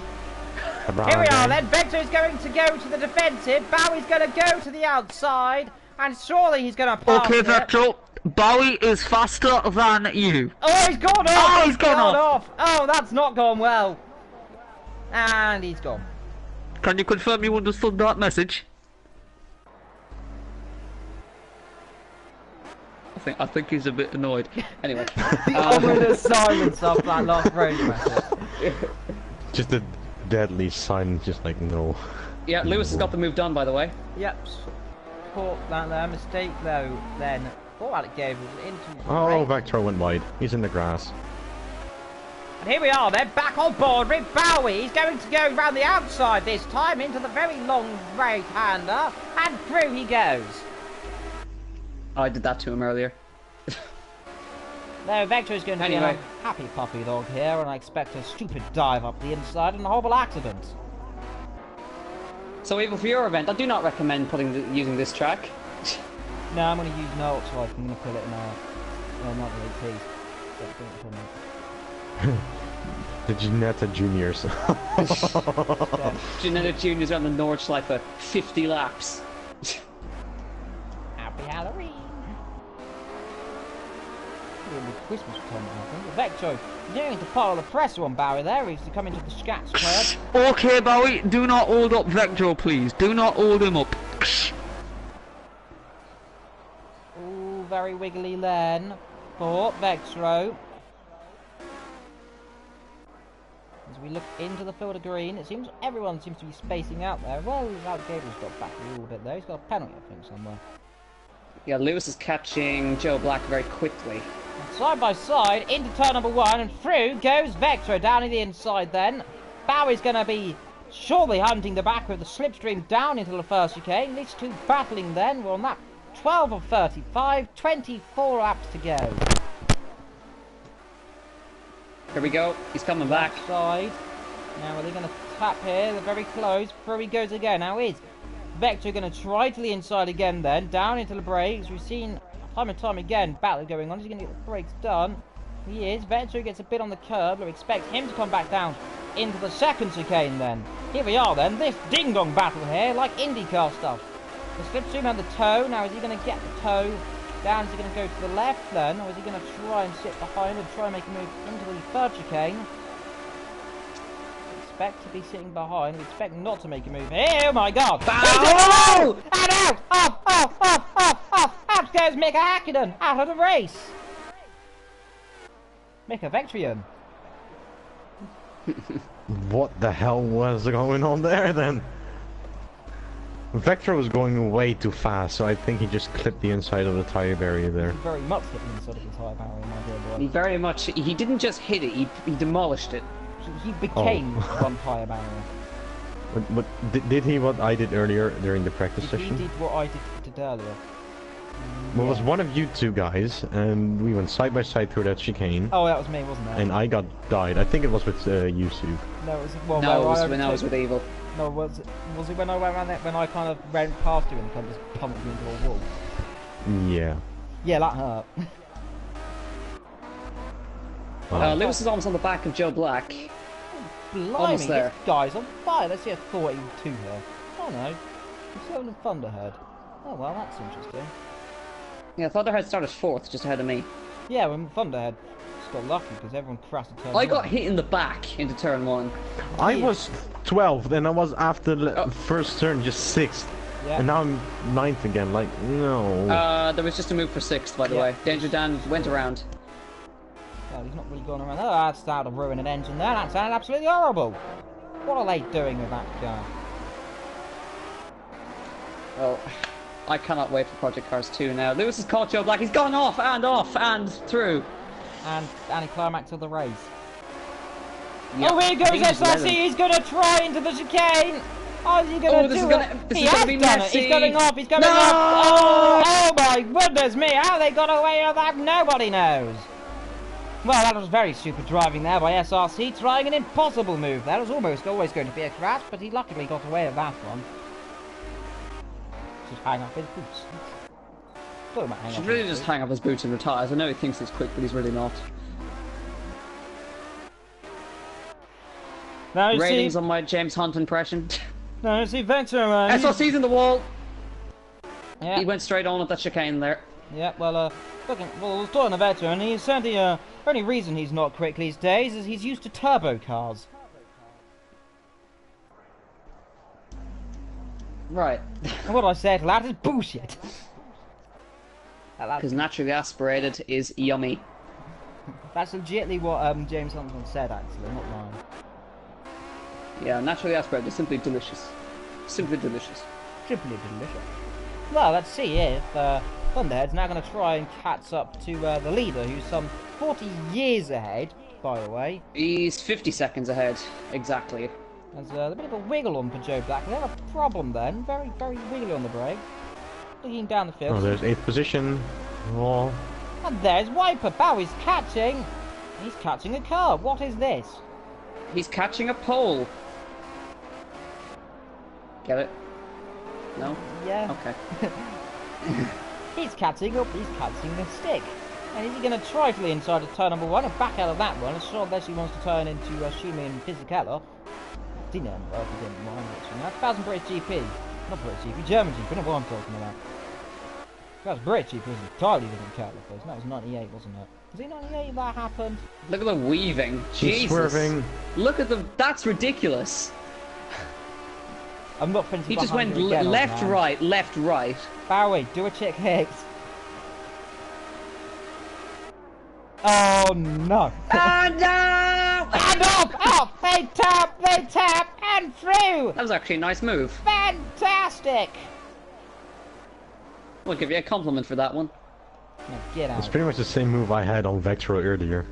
[SPEAKER 1] Here we are then. Vectro's going to go to the defensive. Bowie's going to go to the outside. And surely he's going to pass
[SPEAKER 5] Okay,
[SPEAKER 1] it.
[SPEAKER 5] Vectro. Bowie is faster than you.
[SPEAKER 1] Oh, he's gone off!
[SPEAKER 5] Oh, he's gone
[SPEAKER 1] off! Oh, that's not gone well. And he's gone.
[SPEAKER 5] Can you confirm you understood that message? I think he's a bit annoyed.
[SPEAKER 3] Anyway.
[SPEAKER 1] The ominous silence of that last road message.
[SPEAKER 4] Just a deadly silence, just like no.
[SPEAKER 3] Yeah, Lewis has got the move done, by the way.
[SPEAKER 1] Yep. Caught that there. Mistake though, then. Oh, Alec Gabriel into
[SPEAKER 4] Oh, Vector went wide. He's in the grass.
[SPEAKER 1] And here we are, they're back on board with Bowie. He's going to go round the outside this time into the very long right-hander. And through he goes.
[SPEAKER 3] I did that to him earlier.
[SPEAKER 1] No, Vector is going to be a happy puppy dog here, and I expect a stupid dive up the inside and a horrible accident.
[SPEAKER 3] So, Evil, for your event, I do not recommend using this track.
[SPEAKER 1] No, I'm going to use no so I'm going to put it in not really, please.
[SPEAKER 4] The Ginetta Juniors.
[SPEAKER 3] Ginetta Juniors around the Nordschleife for 50 laps.
[SPEAKER 1] Happy Halloween! Christmas time, I think. Vector nearing to pile the pressure on Bowie there. He's coming to the scratch curve.
[SPEAKER 5] Okay, Bowie, do not hold up Vector, please. Do not hold him up.
[SPEAKER 1] Ooh, very wiggly then for Vectro. As we look into the field of green, it seems everyone seems to be spacing out there. Well, Gabriel's got back a little bit there. He's got a penalty, I think, somewhere. Yeah,
[SPEAKER 3] Lewis is catching Joe Black very quickly.
[SPEAKER 1] And side by side, into turn number 1, and through goes Vectro down in the inside then. Bowie's going to be surely hunting the back with the slipstream down into the first chicane. These two battling then. We're on that 12 of 35, 24 laps to go.
[SPEAKER 3] Here we go. He's coming back.
[SPEAKER 1] Side. Now are they going to tap here? They're very close. Through he goes again. Now is Vector going to try to the inside again then. Down into the brakes. We've seen time and time again battle going on. He's going to get the brakes done. He is. Vector gets a bit on the curb. We expect him to come back down into the second chicane then. Here we are then. This ding-dong battle here like IndyCar stuff. The slipstream and the toe. Now is he going to get the toe down? Is he going to go to the left then? Or is he going to try and sit behind and try and make a move into the third chicane? We expect to be sitting behind. We expect not to make a move here. Oh my god! Oh! And out! Off! Out goes Mika Hakkinen out of the race! Mika Vectrian.
[SPEAKER 4] What the hell was going on there then? Vector was going way too fast, so I think he just clipped the inside of the tire barrier there.
[SPEAKER 1] He very much hit the inside of the tire barrier, my dear boy.
[SPEAKER 3] He very much... He didn't just hit it, he demolished it.
[SPEAKER 1] He became one tire barrier.
[SPEAKER 4] But did he what I did earlier during the practice session?
[SPEAKER 1] He did what I did earlier.
[SPEAKER 4] Well, it was one of you two guys, and we went side by side through that chicane.
[SPEAKER 1] Oh, that was me, wasn't it?
[SPEAKER 4] And I died. I think it was with Yusuf.
[SPEAKER 1] No, it was, well,
[SPEAKER 3] no, it was when I was with Evil.
[SPEAKER 1] No, was it when I went around there, when I kind of ran past you and kind of just pumped you into a wall?
[SPEAKER 4] Yeah.
[SPEAKER 1] Yeah, that hurt.
[SPEAKER 3] Lewis is almost on the back of Joe Black.
[SPEAKER 1] Blimey,
[SPEAKER 3] almost there.
[SPEAKER 1] This guy's on fire. Let's see a 42 here. Oh no, he's still in Thunderhead. Oh well, that's interesting.
[SPEAKER 3] Yeah, Thunderhead started 4th, just ahead of me.
[SPEAKER 1] Yeah, when Thunderhead just got lucky because everyone crashed at turn
[SPEAKER 3] I got hit in the back into turn 1.
[SPEAKER 4] I was 12th, and I was after the first turn just 6th.
[SPEAKER 1] Yeah.
[SPEAKER 4] And now I'm 9th again, like, no.
[SPEAKER 3] There was just a move for 6th, by the way. Danger Dan went around.
[SPEAKER 1] Well, he's not really going around. Oh, that's started to ruin an engine there. That sounded absolutely horrible. What are they doing with that guy?
[SPEAKER 3] Well, I cannot wait for Project Cars 2 now. Lewis has caught Joe Black. He's gone off and through.
[SPEAKER 1] And anticlimax of the race.
[SPEAKER 3] Yep.
[SPEAKER 1] Oh, here goes SRC. He's going to try into the chicane. Oh, is he going to do it?
[SPEAKER 3] This is going to be messy.
[SPEAKER 1] He's coming off. He's coming off. Oh my goodness me. How they got away with that, nobody knows. Well, that was very stupid driving there by SRC, trying an impossible move. That was almost always going to be a crash, but he luckily got away with that one. Just hang up his boots.
[SPEAKER 3] Should really just hang up his boots and retire. I know he thinks he's quick, but he's really not.
[SPEAKER 1] Now you
[SPEAKER 3] Ratings
[SPEAKER 1] see,
[SPEAKER 3] on my James Hunt impression.
[SPEAKER 1] now you see Vector,
[SPEAKER 3] SRC's in the wall.
[SPEAKER 1] Yeah.
[SPEAKER 3] He went straight on at that chicane there.
[SPEAKER 1] Yeah, well, we're still on the Vector, and he's certainly, the only reason he's not quick these days is he's used to turbo cars.
[SPEAKER 3] Right.
[SPEAKER 1] And what I said, lad, is bullshit.
[SPEAKER 3] Because naturally aspirated is yummy.
[SPEAKER 1] That's legitimately what James Thompson said, actually, not mine.
[SPEAKER 3] Yeah, naturally aspirated is simply delicious. Simply delicious.
[SPEAKER 1] Simply delicious. Well, let's see if Thunderhead's now going to try and catch up to the leader, who's some 40 years ahead, by the way.
[SPEAKER 3] He's 50 seconds ahead, exactly.
[SPEAKER 1] There's a bit of a wiggle on for Joe Black. They have a problem then. Very, very wiggly on the brake. Looking down the field.
[SPEAKER 4] Oh, there's 8th position. Oh.
[SPEAKER 1] And there's Wiper. Bowie's catching. He's catching a car. What is this?
[SPEAKER 3] He's catching a pole. Get it? No?
[SPEAKER 1] Yeah.
[SPEAKER 3] Okay.
[SPEAKER 1] He's catching the stick. And is he going to try for the inside of turn number 1 and back out of that one? It's sure unless he wants to turn into Schumi and Fisichella. Didn't know, well, he didn't mind watching that. 1000 British GP. Not British GP, German GP, not what I'm talking about. That's British GP, it was entirely different car of course. That was 98, wasn't it? Was it 98 that happened?
[SPEAKER 3] Look at the weaving.
[SPEAKER 4] He's
[SPEAKER 3] Jesus.
[SPEAKER 4] swerving.
[SPEAKER 3] Look at the... That's ridiculous.
[SPEAKER 1] I'm not finishing.
[SPEAKER 3] He just went left, right, left, right.
[SPEAKER 1] Bowie, do a chick Hicks. Oh no!
[SPEAKER 3] Oh no!
[SPEAKER 1] And off! Off! they tap, and through!
[SPEAKER 3] That was actually a nice move.
[SPEAKER 1] Fantastic!
[SPEAKER 3] We'll give you a compliment for that one.
[SPEAKER 1] Now get out.
[SPEAKER 4] It's pretty much the same move I had on Vectro earlier.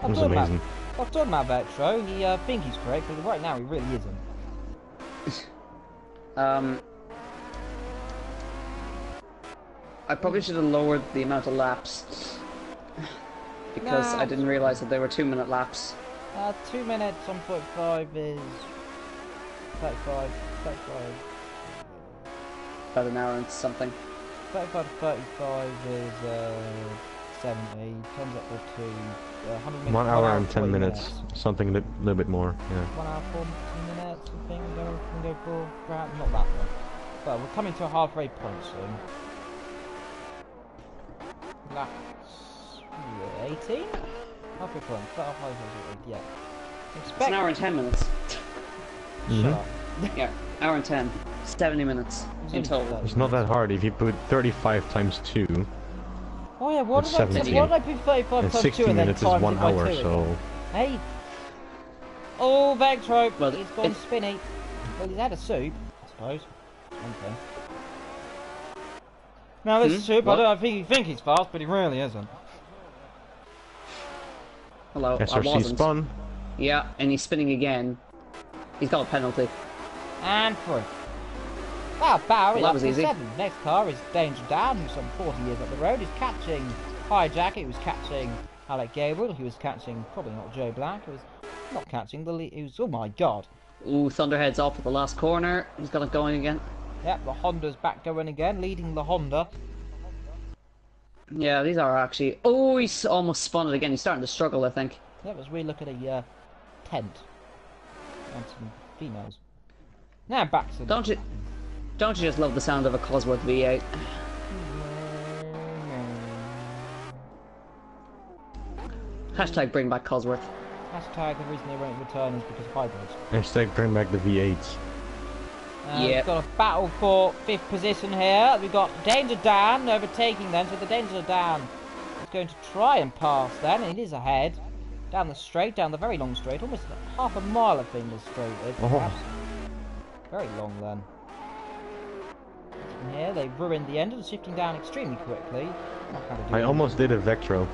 [SPEAKER 4] It was amazing.
[SPEAKER 1] I've talked about Vectro. He think he's correct, but right now he really isn't.
[SPEAKER 3] I probably should have lowered the amount of laps because I didn't realise that they were 2-minute laps.
[SPEAKER 1] 2 minutes on 45 is 35.
[SPEAKER 3] About an hour and something.
[SPEAKER 1] 35 to 35 is 70. Comes up to 100 minutes.
[SPEAKER 4] 1 hour and 10 minutes. Something a little bit more, yeah.
[SPEAKER 1] 1 hour 40 minutes, I think. We'll go for perhaps not that one. But we're coming to a halfway point soon. Laps 18? Halfway point. Yeah.
[SPEAKER 3] It's an hour and 10 minutes.
[SPEAKER 1] Shut up.
[SPEAKER 3] Yeah, hour and 10. 70 minutes in total.
[SPEAKER 4] It's not that hard if you put 35 times 2.
[SPEAKER 1] Oh yeah, what
[SPEAKER 4] It's
[SPEAKER 1] did I
[SPEAKER 4] 17.
[SPEAKER 1] put 35
[SPEAKER 4] And
[SPEAKER 1] times
[SPEAKER 4] 60
[SPEAKER 1] 2 and then
[SPEAKER 4] minutes is
[SPEAKER 1] times
[SPEAKER 4] 1
[SPEAKER 1] it by
[SPEAKER 4] hour,
[SPEAKER 1] 2
[SPEAKER 4] so...
[SPEAKER 1] again? Hey! Oh, Vectro!
[SPEAKER 3] Well,
[SPEAKER 1] He's gone spinny. Well, he's had a soup, I suppose. Okay. Now this soup,
[SPEAKER 3] What?
[SPEAKER 1] I don't think he's fast, but he really isn't.
[SPEAKER 3] Hello, I
[SPEAKER 4] SRC
[SPEAKER 3] wasn't.
[SPEAKER 4] spun.
[SPEAKER 3] Yeah, and he's spinning again. He's got a penalty.
[SPEAKER 1] And through. Wow, Barry,
[SPEAKER 3] Well, that was easy.
[SPEAKER 1] 7. Next car is Danger Dan, who's some 40 years up the road. He's catching Hijack, he was catching Alec Gabriel, he was catching, probably not Joe Black, he was not catching the lead, he was, oh my god.
[SPEAKER 3] Ooh, Thunderhead's off at the last corner. He's got it going again.
[SPEAKER 1] Yep, the Honda's back going again, leading the Honda.
[SPEAKER 3] Yeah, these are actually... Oh, he's almost spun it again. He's starting to struggle, I think.
[SPEAKER 1] Yep, as we look at a tent. And some females. Now back to...
[SPEAKER 3] Don't you just love the sound of a Cosworth V8? Hashtag bring back Cosworth.
[SPEAKER 1] Hashtag the reason they won't return is because of hybrids.
[SPEAKER 4] Hashtag bring back the V8s.
[SPEAKER 1] We've got a battle for 5th position here. We've got Danger Dan overtaking them, so the Danger Dan is going to try and pass then. It is ahead. Down the straight, down the very long straight. Almost half a mile, I think, the straight is. Perhaps. Very long then. And here, they've ruined the end, shifting down extremely quickly.
[SPEAKER 4] I almost did a Vectro.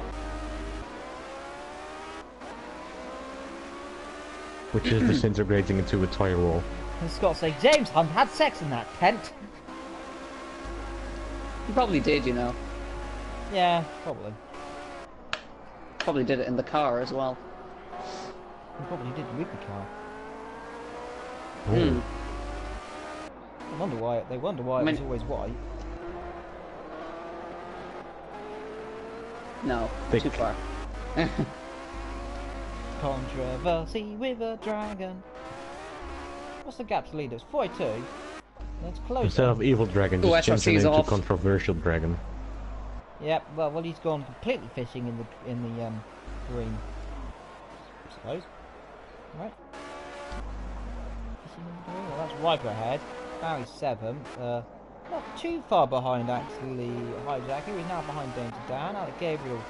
[SPEAKER 4] Which is disintegrating into a tire wall.
[SPEAKER 1] And Scott saying, James Hunt had sex in that tent.
[SPEAKER 3] He probably did, you know.
[SPEAKER 1] Yeah, probably.
[SPEAKER 3] Probably did it in the car as well.
[SPEAKER 1] He probably did with the car.
[SPEAKER 3] Hmm.
[SPEAKER 1] I wonder why. They wonder why it was always white.
[SPEAKER 3] No,
[SPEAKER 4] Thick.
[SPEAKER 3] too far.
[SPEAKER 1] Controversy with a dragon. What's the gap to lead us? 42. That's close.
[SPEAKER 4] Instead of Evildragonxxl,
[SPEAKER 3] Oh,
[SPEAKER 4] just change the
[SPEAKER 3] SRC's
[SPEAKER 4] name to
[SPEAKER 3] off.
[SPEAKER 4] Controversial Dragon.
[SPEAKER 1] Yep. Well, he's gone completely fishing in the green. I suppose. Right. Fishing in the green. Well, that's Riper ahead. Barry's 7th. Not too far behind actually. Hijacker is now behind Danger Dan. Alec Gabriel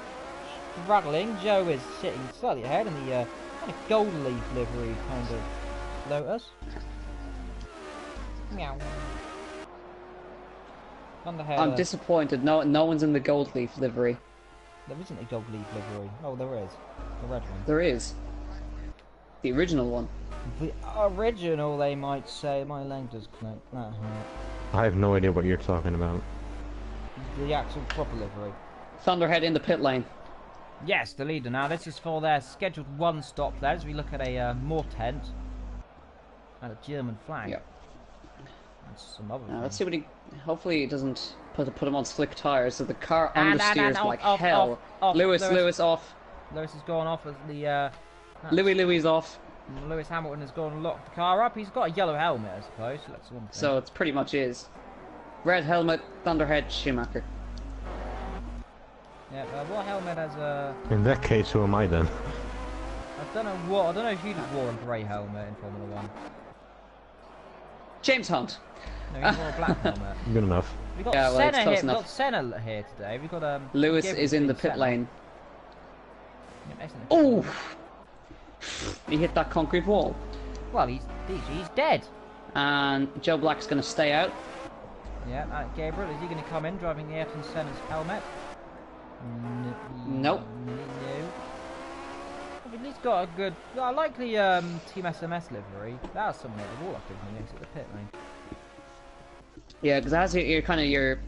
[SPEAKER 1] struggling. Joe is sitting slightly ahead in the kind of gold leaf livery kind of Lotus. Meow. Thunderhead.
[SPEAKER 3] I'm disappointed. No one's in the gold leaf livery.
[SPEAKER 1] There isn't a gold leaf livery. Oh, there is. The red one.
[SPEAKER 3] There is. The original one.
[SPEAKER 1] The original, they might say. My leg does connect. That hurt.
[SPEAKER 4] I have no idea what you're talking about.
[SPEAKER 1] The actual proper livery.
[SPEAKER 3] Thunderhead in the pit lane.
[SPEAKER 1] Yes, the leader now. This is for their scheduled 1 stop there as we look at a more tent and a German flag.
[SPEAKER 3] Yep.
[SPEAKER 1] And some other
[SPEAKER 3] Now, let's
[SPEAKER 1] things.
[SPEAKER 3] see what he... Hopefully it doesn't put him on slick tires so the car
[SPEAKER 1] And
[SPEAKER 3] understeers like
[SPEAKER 1] off,
[SPEAKER 3] hell.
[SPEAKER 1] off.
[SPEAKER 3] Lewis off.
[SPEAKER 1] Lewis has gone off as the
[SPEAKER 3] Louis off.
[SPEAKER 1] Lewis Hamilton has gone and locked the car up. He's got a yellow helmet, I suppose. So that's one thing.
[SPEAKER 3] So it's pretty much is. Red helmet, Thunderhead, Schumacher.
[SPEAKER 1] Yeah, what helmet has a...
[SPEAKER 4] In that case, who am I then?
[SPEAKER 1] I don't know what... I don't know if you'd have worn a grey helmet in Formula 1.
[SPEAKER 3] James Hunt.
[SPEAKER 1] No, he wore a black helmet.
[SPEAKER 4] Good enough.
[SPEAKER 1] We've got
[SPEAKER 3] Yeah, well, it's
[SPEAKER 1] Senna
[SPEAKER 3] close
[SPEAKER 1] here. We've
[SPEAKER 3] enough.
[SPEAKER 1] got Senna here today. We've got
[SPEAKER 3] Lewis
[SPEAKER 1] Gabriel
[SPEAKER 3] is in the
[SPEAKER 1] being
[SPEAKER 3] pit
[SPEAKER 1] Senna.
[SPEAKER 3] lane.
[SPEAKER 1] Yeah, excellent.
[SPEAKER 3] Oh! He hit that concrete wall.
[SPEAKER 1] Well, he's dead.
[SPEAKER 3] And Joe Black's going to stay out.
[SPEAKER 1] Yeah, Gabriel, is he going to come in driving the Ayrton Senna's helmet?
[SPEAKER 3] Nope.
[SPEAKER 1] No. But he's got a good, I like the Team SMS livery. That's something that the wall up when he makes it the pit lane.
[SPEAKER 3] Yeah, because as you're kind of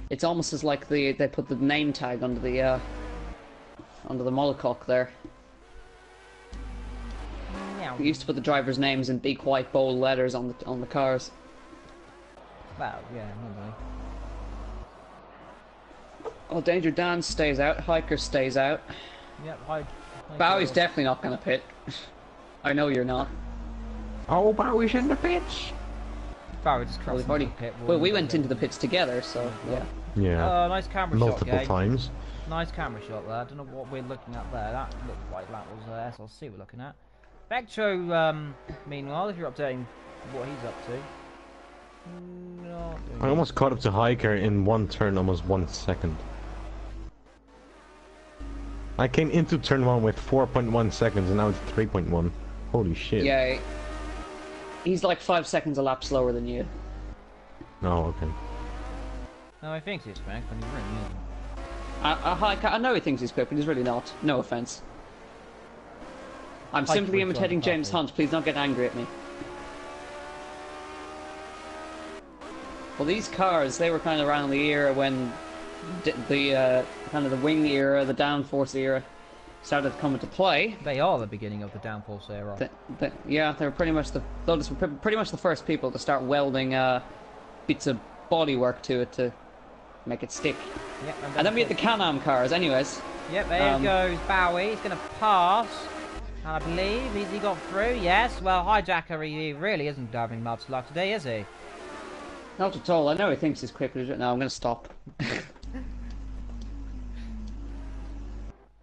[SPEAKER 3] it's almost as like they put the name tag under the monocoque there.
[SPEAKER 1] Meow.
[SPEAKER 3] They used to put the drivers' names in big white bold letters on the cars.
[SPEAKER 1] Well, yeah, normally.
[SPEAKER 3] Oh, Danger Dan stays out. Hiker stays out.
[SPEAKER 1] Yep, hi
[SPEAKER 3] Bowie's definitely not going to pit. I know you're not.
[SPEAKER 4] Oh, Bowie's in the pits.
[SPEAKER 1] Bowie just crossed
[SPEAKER 3] Well,
[SPEAKER 1] into the pit.
[SPEAKER 3] well, we went into the pits together, so yeah.
[SPEAKER 4] Yeah.
[SPEAKER 1] Nice camera shot,
[SPEAKER 4] Multiple
[SPEAKER 1] Gabe.
[SPEAKER 4] times.
[SPEAKER 1] Nice camera shot there. I don't know what we're looking at there. That looked like that was SLC we're looking at. Vectro, meanwhile, if you're updating what he's up to. Not doing
[SPEAKER 4] I almost caught up to Hiker in one turn, almost 1 second. I came into turn 1 with 4.1 seconds and now it's 3.1. Holy shit.
[SPEAKER 3] Yeah, he's like 5 seconds a lap slower than you.
[SPEAKER 4] Oh, okay.
[SPEAKER 1] No, I think he's back, but he really isn't.
[SPEAKER 3] I know he thinks he's quick, but he's really not. No offense. I'm
[SPEAKER 1] Hiker
[SPEAKER 3] simply
[SPEAKER 1] was
[SPEAKER 3] imitating
[SPEAKER 1] driving
[SPEAKER 3] James
[SPEAKER 1] properly.
[SPEAKER 3] Hunt. Please don't get angry at me. Well, these cars, they were kind of around the era when the kind of the wing era, the downforce era, started to come into play.
[SPEAKER 1] They are the beginning of the downforce era.
[SPEAKER 3] Yeah, they were pretty much those were pretty much the first people to start welding bits of bodywork to it to make it stick.
[SPEAKER 1] Yep,
[SPEAKER 3] And then we had the Can-Am cars, anyways.
[SPEAKER 1] Yep, there goes Bowie. He's going to pass. And I believe, has he got through? Yes. Well, Hijacker, he really isn't having much luck today, is he?
[SPEAKER 3] Not at all. I know he thinks he's quick, but no, I'm going to stop.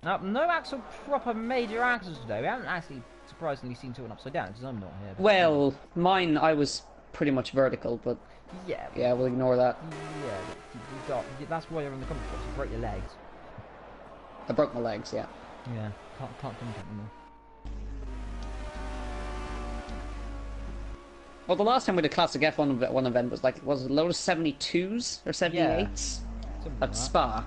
[SPEAKER 1] No actual proper major accidents today. We haven't actually, surprisingly, seen two and upside down, because I'm not here. But
[SPEAKER 3] Well, mine, I was pretty much vertical, but
[SPEAKER 1] yeah,
[SPEAKER 3] yeah, we'll ignore that.
[SPEAKER 1] yeah. That's why you're in the comment box. You broke your legs.
[SPEAKER 3] I broke my legs, yeah.
[SPEAKER 1] Yeah, can't commentate anymore.
[SPEAKER 3] Well, the last time we did Classic F1 event was like, was it a load of 72s or 78s?
[SPEAKER 1] Something like
[SPEAKER 3] At
[SPEAKER 1] that.
[SPEAKER 3] Spa.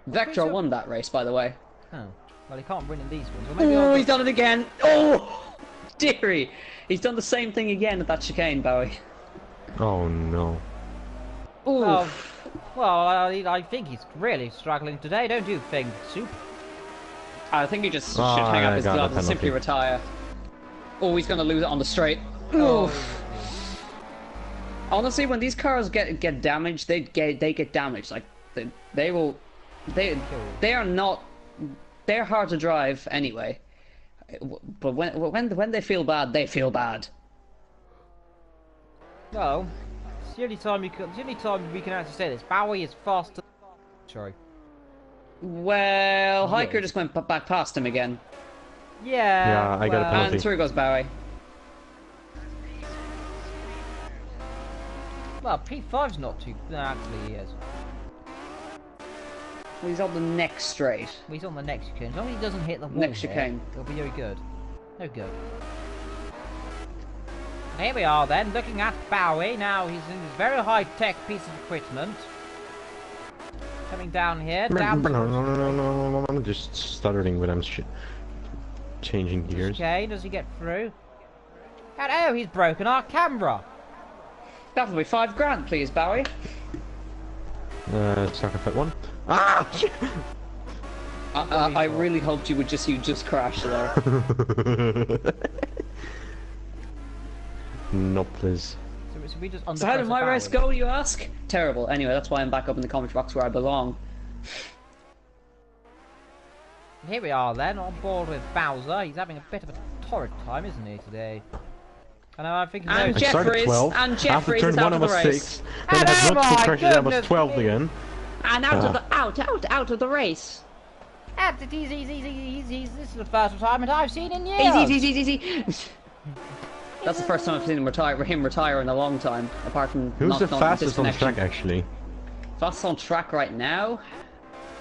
[SPEAKER 3] Vector won that race, by the way.
[SPEAKER 1] Oh, well, he can't win in these ones. Or maybe I'll
[SPEAKER 3] He's done it again! Oh! Deary! He's done the same thing again at that chicane, Bowie.
[SPEAKER 4] Oh no.
[SPEAKER 3] Ooh.
[SPEAKER 1] Oh, well, I think he's really struggling today, don't you think, Soup?
[SPEAKER 3] I think he just should
[SPEAKER 4] Oh,
[SPEAKER 3] hang up
[SPEAKER 4] I
[SPEAKER 3] his
[SPEAKER 4] got a
[SPEAKER 3] gloves and simply
[SPEAKER 4] penalty.
[SPEAKER 3] retire. Oh, he's gonna lose it on the straight.
[SPEAKER 1] Oh.
[SPEAKER 3] Oof. Honestly, when these cars get damaged, they get damaged. Like they are not. They're hard to drive anyway. But when they feel bad, they feel bad.
[SPEAKER 1] Well, it's the only time we can actually say this. Bowie is faster. Sorry.
[SPEAKER 3] Well, Hiker
[SPEAKER 1] Yes.
[SPEAKER 3] just went back past him again,
[SPEAKER 1] Yeah.
[SPEAKER 4] Yeah, I got a
[SPEAKER 1] well,
[SPEAKER 4] penalty.
[SPEAKER 3] and through goes Bowie.
[SPEAKER 1] Well, P5's not too. Actually, he is.
[SPEAKER 3] Well, he's on the next straight.
[SPEAKER 1] Well, he's on the next chicane. As long as he doesn't hit the wall
[SPEAKER 3] Next
[SPEAKER 1] here,
[SPEAKER 3] chicane.
[SPEAKER 1] it'll be very good. No good. Here we are then, looking at Bowie. Now he's in this very high-tech piece of equipment. Coming down here, down
[SPEAKER 4] No, I'm just stuttering when I'm changing gears.
[SPEAKER 1] Okay, does he get through? And oh, he's broken our camera.
[SPEAKER 3] That'll be $5 please, Bowie.
[SPEAKER 4] Sucker fit one. Ah!
[SPEAKER 3] I really hoped you just crash there.
[SPEAKER 4] No, please.
[SPEAKER 1] So we just
[SPEAKER 3] So how did
[SPEAKER 1] underpress
[SPEAKER 3] my
[SPEAKER 1] Bowie.
[SPEAKER 3] race go, you ask? Terrible. Anyway, that's why I'm back up in the comment box where I belong.
[SPEAKER 1] Here we are then, on board with Bowser. He's having a bit of a torrid time, isn't he, today? And I think he
[SPEAKER 3] And
[SPEAKER 1] knows.
[SPEAKER 4] I started
[SPEAKER 3] Jeffries,
[SPEAKER 4] 12.
[SPEAKER 3] and
[SPEAKER 4] After
[SPEAKER 3] Jeffries
[SPEAKER 4] turn
[SPEAKER 3] is
[SPEAKER 4] 1
[SPEAKER 3] out
[SPEAKER 4] I
[SPEAKER 3] of the
[SPEAKER 4] was
[SPEAKER 3] race.
[SPEAKER 4] 6. Then I
[SPEAKER 1] And
[SPEAKER 4] had
[SPEAKER 1] oh
[SPEAKER 4] multiple
[SPEAKER 1] my
[SPEAKER 4] crashes I was
[SPEAKER 1] goodness
[SPEAKER 4] 12
[SPEAKER 1] me.
[SPEAKER 4] again.
[SPEAKER 3] And out of the race.
[SPEAKER 1] Easy. This is the first retirement I've seen in years.
[SPEAKER 3] Easy. That's the first time I've seen him retire in a long time. Apart from
[SPEAKER 4] Who's
[SPEAKER 3] not
[SPEAKER 4] the
[SPEAKER 3] not
[SPEAKER 4] fastest on the
[SPEAKER 3] disconnection.
[SPEAKER 4] track, actually?
[SPEAKER 3] Fastest on track right now?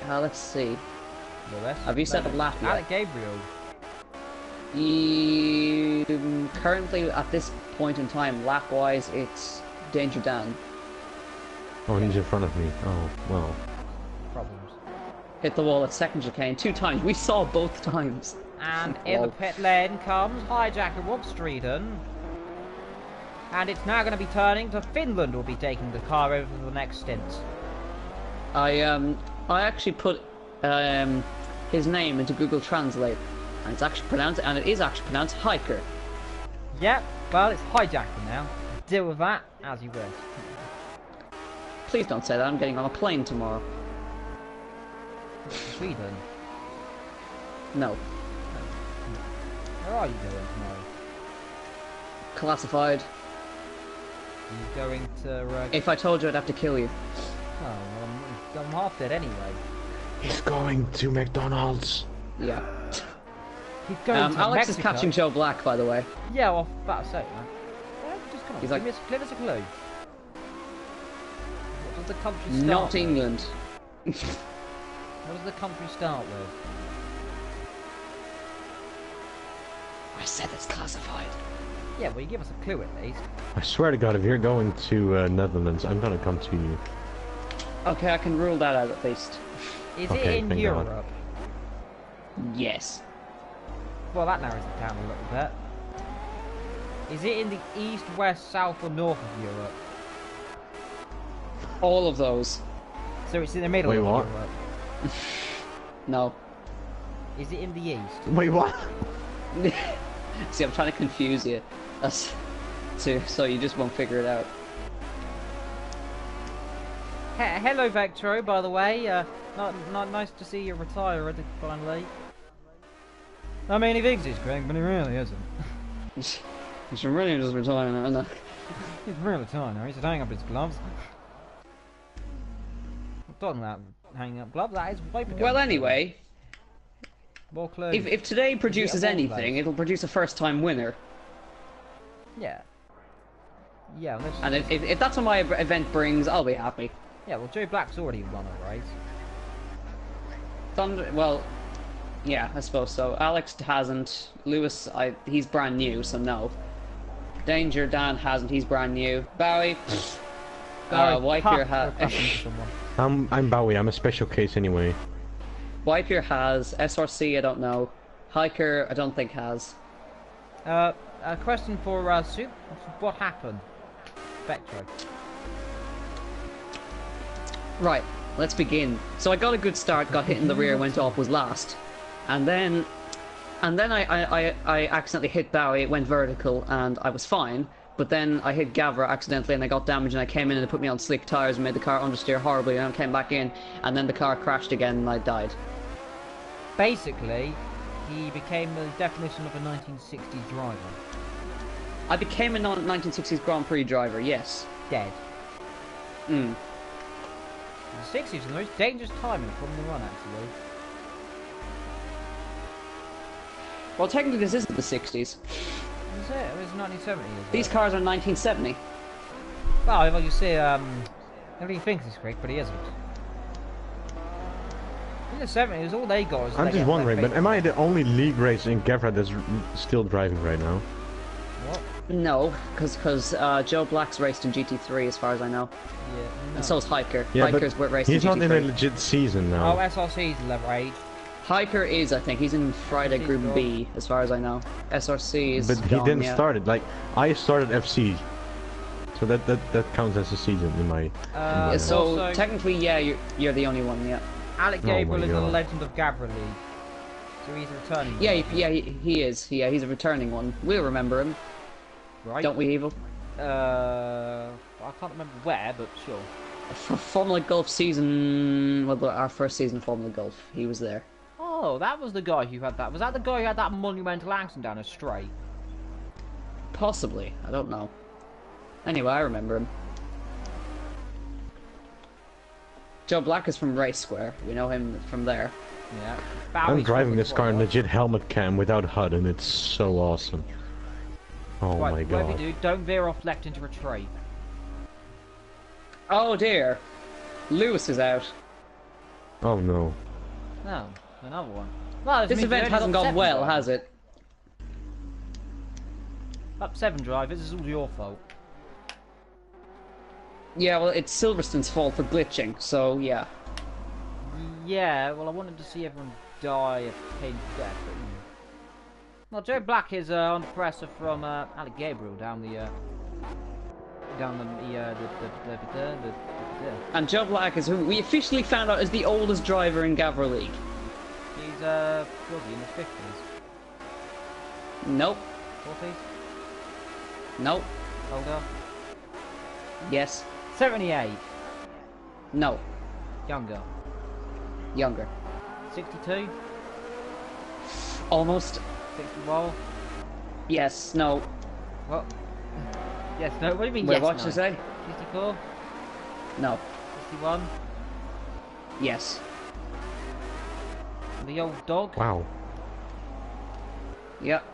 [SPEAKER 3] Let's see.
[SPEAKER 1] The rest
[SPEAKER 3] Have you set a lap yet?
[SPEAKER 1] Alec Gabriel.
[SPEAKER 3] Currently, at this point in time, lap-wise, it's Danger Dan.
[SPEAKER 4] Oh, he's in front of me. Oh, well.
[SPEAKER 1] Problems.
[SPEAKER 3] Hit the wall at second chicane 2 times. We saw both times.
[SPEAKER 1] And in the pit lane comes Hijacker of Streeten. And it's now going to be turning to Finland, will be taking the car over for the next stint.
[SPEAKER 3] I actually put his name into Google Translate, and it's actually pronounced, and it is actually pronounced Hiker.
[SPEAKER 1] Yep, well, it's Hijacker now. Deal with that as you will.
[SPEAKER 3] Please don't say that. I'm getting on a plane tomorrow.
[SPEAKER 1] Sweden.
[SPEAKER 3] No.
[SPEAKER 1] Where are you going tomorrow?
[SPEAKER 3] Classified.
[SPEAKER 1] Are you going to...
[SPEAKER 3] If I told you, I'd have to kill you.
[SPEAKER 1] Oh, well, I'm half dead anyway.
[SPEAKER 4] He's going to McDonald's.
[SPEAKER 3] Yeah.
[SPEAKER 1] He's going to
[SPEAKER 3] Alex
[SPEAKER 1] Mexico.
[SPEAKER 3] is catching Joe Black, by the way.
[SPEAKER 1] Yeah, well, about to say that. Well, just come on,
[SPEAKER 3] He's
[SPEAKER 1] give,
[SPEAKER 3] like-
[SPEAKER 1] give us a clue. What does the country start
[SPEAKER 3] Not
[SPEAKER 1] with?
[SPEAKER 3] England.
[SPEAKER 1] What does the country start with?
[SPEAKER 3] I said it's classified.
[SPEAKER 1] Yeah, well, you give us a clue at least.
[SPEAKER 4] I swear to God, if you're going to Netherlands, I'm gonna come to you.
[SPEAKER 3] Okay, I can rule that out at least.
[SPEAKER 1] Is
[SPEAKER 4] Okay,
[SPEAKER 1] it in
[SPEAKER 4] thank God.
[SPEAKER 1] Europe?
[SPEAKER 3] Yes.
[SPEAKER 1] Well, that narrows it down a little bit. Is it in the east, west, south, or north of Europe?
[SPEAKER 3] All of those.
[SPEAKER 1] So it's in the middle
[SPEAKER 4] Wait,
[SPEAKER 1] of
[SPEAKER 4] what?
[SPEAKER 1] Europe.
[SPEAKER 3] No.
[SPEAKER 1] Is it in the east?
[SPEAKER 4] Wait, what?
[SPEAKER 3] See, I'm trying to confuse you. So you just won't figure it out.
[SPEAKER 1] Hello, Vectro, by the way. Not nice to see you retire finally. I mean, he thinks he's Greg, but he really isn't.
[SPEAKER 3] He's really just retiring, isn't it?
[SPEAKER 1] He's really tired now. He should hang up his gloves. Talking about hanging up gloves, that is wiping.
[SPEAKER 3] Well, anyway,
[SPEAKER 1] more clothes.
[SPEAKER 3] if today produces
[SPEAKER 1] Yeah, more
[SPEAKER 3] anything,
[SPEAKER 1] clothes.
[SPEAKER 3] it'll produce a first-time winner.
[SPEAKER 1] Yeah. Yeah, let's...
[SPEAKER 3] And if that's what my event brings, I'll be happy.
[SPEAKER 1] Yeah, well, Joe Black's already won a race.
[SPEAKER 3] Thunder, well, yeah, I suppose so. Alex hasn't. Lewis, he's brand new, so no. Danger Dan hasn't. He's brand new. Bowie, wipe your hat.
[SPEAKER 4] I'm Bowie. I'm a special case anyway.
[SPEAKER 3] Wipe your has. SRC, I don't know. Hiker, I don't think has.
[SPEAKER 1] A question for Soup. What happened? Vectro.
[SPEAKER 3] Right, let's begin. So I got a good start, got hit in the rear, went off, was last. And then I accidentally hit Bowie, it went vertical, and I was fine. But then I hit Gavra accidentally and I got damaged and I came in and they put me on slick tyres and made the car understeer horribly and I came back in and then the car crashed again and I died.
[SPEAKER 1] Basically, he became the definition of a 1960s driver.
[SPEAKER 3] I became a 1960s Grand Prix driver, yes.
[SPEAKER 1] Dead.
[SPEAKER 3] Mm.
[SPEAKER 1] The 60s was the most dangerous time in a Formula 1, actually.
[SPEAKER 3] Well, technically this isn't the 60s.
[SPEAKER 1] Was it? It was 1970.
[SPEAKER 3] These cars are 1970.
[SPEAKER 1] Well, you see, everybody thinks he's quick, but he isn't. In the 70s, all they got was...
[SPEAKER 4] I'm just wondering, but am I the only league race in Gavra that's still driving right now?
[SPEAKER 1] What?
[SPEAKER 3] No, because Joe Black's raced in GT3 as far as I know.
[SPEAKER 1] Yeah, no.
[SPEAKER 3] And so is Hiker.
[SPEAKER 4] Yeah,
[SPEAKER 3] Hiker's
[SPEAKER 4] but
[SPEAKER 3] raced in
[SPEAKER 4] he's
[SPEAKER 3] GT3.
[SPEAKER 4] not in a legit season
[SPEAKER 1] Oh,
[SPEAKER 4] now.
[SPEAKER 1] SRC's level 8.
[SPEAKER 3] Hiker is, I think. He's in Friday
[SPEAKER 1] He's
[SPEAKER 3] Group
[SPEAKER 1] gone.
[SPEAKER 3] B, as far as I know. SRC is
[SPEAKER 4] But he
[SPEAKER 3] gone,
[SPEAKER 4] didn't
[SPEAKER 3] yeah.
[SPEAKER 4] start it. Like, I started FC. So that counts as a season in my...
[SPEAKER 3] Yeah, so
[SPEAKER 1] Also-
[SPEAKER 3] technically, yeah, you're the only one, yeah.
[SPEAKER 1] Alec
[SPEAKER 4] Oh my
[SPEAKER 1] Gabriel is a
[SPEAKER 4] God.
[SPEAKER 1] legend of Gavra League. So he's a returning.
[SPEAKER 3] Yeah,
[SPEAKER 1] one.
[SPEAKER 3] he is. Yeah, he's a returning one. We'll remember him,
[SPEAKER 1] Right?
[SPEAKER 3] don't we, Evil?
[SPEAKER 1] I can't remember where, but sure.
[SPEAKER 3] For Formula Golf season, well, our first season of Formula Golf, he was there.
[SPEAKER 1] Oh, that was the guy who had that. Was that the guy who had that monumental accident down a straight?
[SPEAKER 3] Possibly, I don't know. Anyway, I remember him. Joe Black is from Race Square. We know him from there.
[SPEAKER 1] Yeah.
[SPEAKER 4] I'm
[SPEAKER 1] Bowie's
[SPEAKER 4] driving
[SPEAKER 1] from
[SPEAKER 4] this car in
[SPEAKER 1] Florida.
[SPEAKER 4] legit helmet cam without HUD and it's so awesome. Oh
[SPEAKER 1] Right,
[SPEAKER 4] my
[SPEAKER 1] whatever
[SPEAKER 4] God.
[SPEAKER 1] you do, don't veer off left into retreat.
[SPEAKER 3] Oh dear, Lewis is out.
[SPEAKER 4] Oh no.
[SPEAKER 1] No, another one. Well,
[SPEAKER 3] This event hasn't gone well, has it?
[SPEAKER 1] Up 7 drivers, this is all your fault.
[SPEAKER 3] Yeah, well, it's Silverstone's fault for glitching, so yeah.
[SPEAKER 1] Yeah, well, I wanted to see everyone die a painful death, but... Well, Joe Black is on the presser from Alec Gabriel down the
[SPEAKER 3] And Joe Black is who we officially found out is the oldest driver in Gavra League.
[SPEAKER 1] He's was he in his 50s?
[SPEAKER 3] Nope.
[SPEAKER 1] 40s?
[SPEAKER 3] Nope.
[SPEAKER 1] Older?
[SPEAKER 3] Yes.
[SPEAKER 1] 78.
[SPEAKER 3] No.
[SPEAKER 1] Younger.
[SPEAKER 3] Younger.
[SPEAKER 1] 62.
[SPEAKER 3] Almost.
[SPEAKER 1] 61.
[SPEAKER 3] Yes. No.
[SPEAKER 1] What? Yes, no. What do you mean?
[SPEAKER 3] Wait,
[SPEAKER 1] yes,
[SPEAKER 3] what
[SPEAKER 1] no?
[SPEAKER 3] did you say?
[SPEAKER 1] 64.
[SPEAKER 3] No.
[SPEAKER 1] 61.
[SPEAKER 3] Yes.
[SPEAKER 1] The old dog.
[SPEAKER 4] Wow.
[SPEAKER 3] Yep.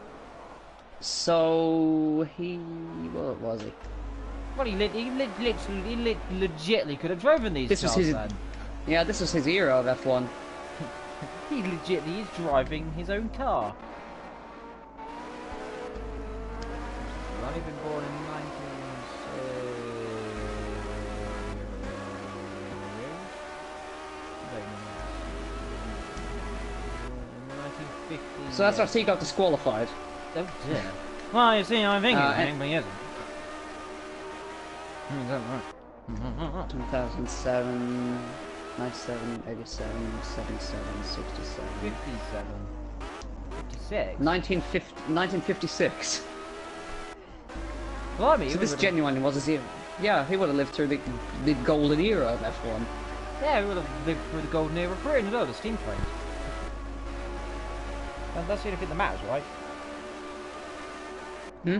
[SPEAKER 3] So he, what was he?
[SPEAKER 1] Well, he legitimately could have driven these
[SPEAKER 3] This was
[SPEAKER 1] cars
[SPEAKER 3] his.
[SPEAKER 1] then.
[SPEAKER 3] Yeah, this was his era of F1.
[SPEAKER 1] He legitimately is driving his own car. He's only been born in 1950.
[SPEAKER 3] So that's why he got disqualified.
[SPEAKER 1] Oh dear. Well, you see, I'm thinking, but he isn't.
[SPEAKER 3] 2007, 97, 87, 77, 67.
[SPEAKER 1] 57. 56.
[SPEAKER 3] 1956.
[SPEAKER 1] Blimey,
[SPEAKER 3] So this genuinely was his era. Yeah, he would have lived through the golden era of F1.
[SPEAKER 1] Yeah, we would have lived through the golden era of Britain as well, the steam trains. And that's the only thing that matters, right?
[SPEAKER 3] Hmm?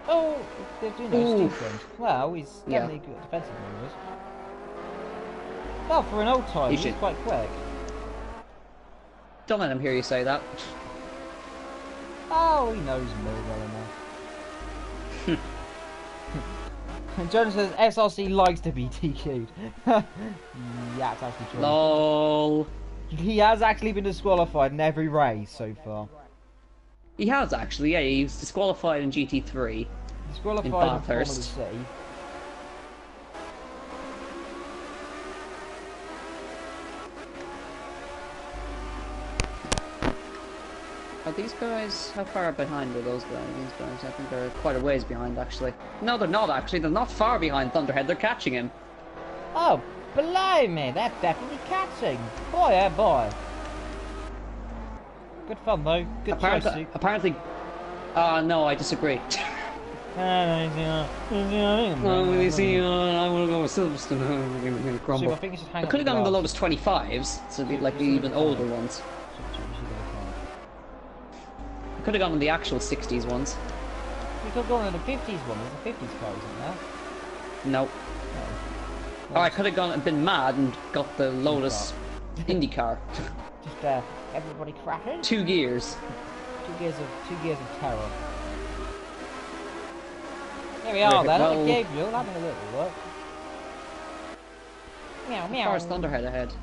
[SPEAKER 1] Oh, they're doing those steam
[SPEAKER 3] Oof.
[SPEAKER 1] trains. Well, he's
[SPEAKER 3] Yeah.
[SPEAKER 1] definitely good defensive maneuvers. Well, for an old time,
[SPEAKER 3] He
[SPEAKER 1] he's
[SPEAKER 3] should-
[SPEAKER 1] quite quick.
[SPEAKER 3] Don't let him hear you say that.
[SPEAKER 1] Oh, he knows me well enough. And Jonas says SRC likes to be DQ'd. Yeah, it's actually true.
[SPEAKER 3] LOL.
[SPEAKER 1] He has actually been disqualified in every race so far.
[SPEAKER 3] He has actually, yeah, he was disqualified in GT3.
[SPEAKER 1] Disqualified in Formula
[SPEAKER 3] Bathurst.
[SPEAKER 1] C.
[SPEAKER 3] Are these guys, how far behind are those guys? These guys, I think they're quite a ways behind actually. No, they're not actually, they're not far behind Thunderhead, they're catching him.
[SPEAKER 1] Oh, blimey, they're definitely catching. Boy, oh boy. Good fun though. Good choice.
[SPEAKER 3] Apparently, no, I disagree.
[SPEAKER 1] I
[SPEAKER 3] You see, I want to go with Silverstone. I'm going to crumble.
[SPEAKER 1] I think you should hang
[SPEAKER 3] I
[SPEAKER 1] up
[SPEAKER 3] could have gone
[SPEAKER 1] the
[SPEAKER 3] with the
[SPEAKER 1] glass.
[SPEAKER 3] Lotus 25s, so they'd like the even older ones. I could have gone with the actual 60s ones.
[SPEAKER 1] We could go on the 50s one. There's a 50s car, isn't there?
[SPEAKER 3] No. Or I could have gone and been mad and got the Lotus IndyCar.
[SPEAKER 1] Just everybody crashing.
[SPEAKER 3] 2 gears.
[SPEAKER 1] 2 gears of terror. Here we are then.
[SPEAKER 3] Well,
[SPEAKER 1] Gabriel having a little look. Meow
[SPEAKER 3] How
[SPEAKER 1] meow.
[SPEAKER 3] far is Thunderhead ahead?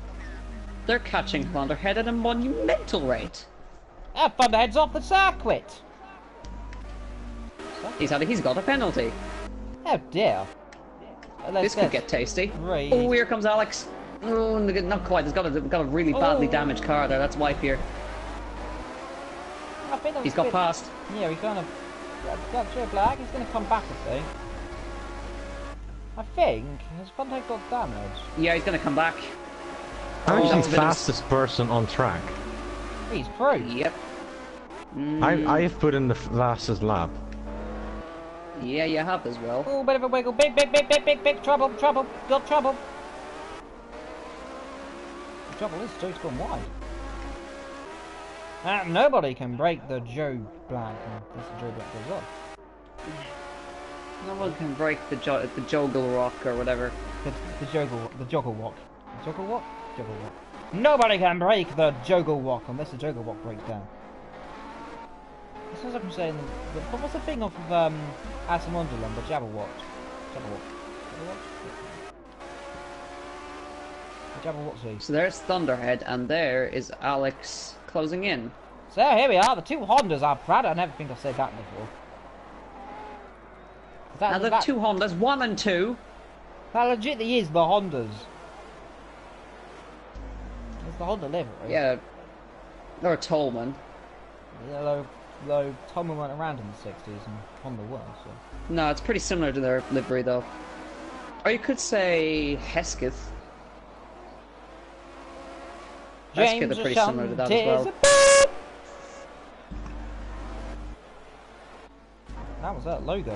[SPEAKER 3] They're catching Thunderhead at a monumental rate.
[SPEAKER 1] Thunderhead's off the circuit.
[SPEAKER 3] He's got a penalty.
[SPEAKER 1] Oh dear.
[SPEAKER 3] This could get tasty.
[SPEAKER 1] Right.
[SPEAKER 3] Oh, here comes Alex. Oh, not quite. He's got a really badly damaged car there. That's wipe here.
[SPEAKER 1] I think that was
[SPEAKER 3] He's got
[SPEAKER 1] good.
[SPEAKER 3] past.
[SPEAKER 1] Yeah, he's gonna. Got Joe Black. He's gonna come back, I think. His contact got damaged.
[SPEAKER 3] Yeah, he's gonna come back.
[SPEAKER 4] I'm
[SPEAKER 3] that's
[SPEAKER 4] actually
[SPEAKER 3] a
[SPEAKER 4] the
[SPEAKER 3] bit of-
[SPEAKER 4] fastest person on track.
[SPEAKER 1] He's through.
[SPEAKER 3] Yep.
[SPEAKER 4] I have put in the fastest lap.
[SPEAKER 3] Yeah, you have as well.
[SPEAKER 1] Oh, bit of a wiggle. Big trouble. Got trouble. The trouble is, Joe's gone wide. Nobody can break the Joe Black. This is Joe Black goes on.
[SPEAKER 3] No one can break the Joggle Rock or whatever.
[SPEAKER 1] The Joggle Walk. Joggle Walk? Joggle Walk. Nobody can break the Joggle Walk unless the Joggle Walk breaks down. It sounds like I'm saying, what was the thing off of Alice in Wonderland, the Jabberwock? Jabberwock? The Jabberwock.
[SPEAKER 3] So there's Thunderhead, and there is Alex closing in.
[SPEAKER 1] So here we are, the two Hondas are proud. I never think I've said that before.
[SPEAKER 3] Now there are two Hondas, 1 and 2.
[SPEAKER 1] That legitimately is the Hondas. It's the Honda livery.
[SPEAKER 3] Yeah, they're a Tolman.
[SPEAKER 1] Yeah, though Tolman went around in the 60s and Honda was. So.
[SPEAKER 3] No, it's pretty similar to their livery though. Or you could say Hesketh. Hesketh are pretty similar to that as well.
[SPEAKER 1] That was that logo.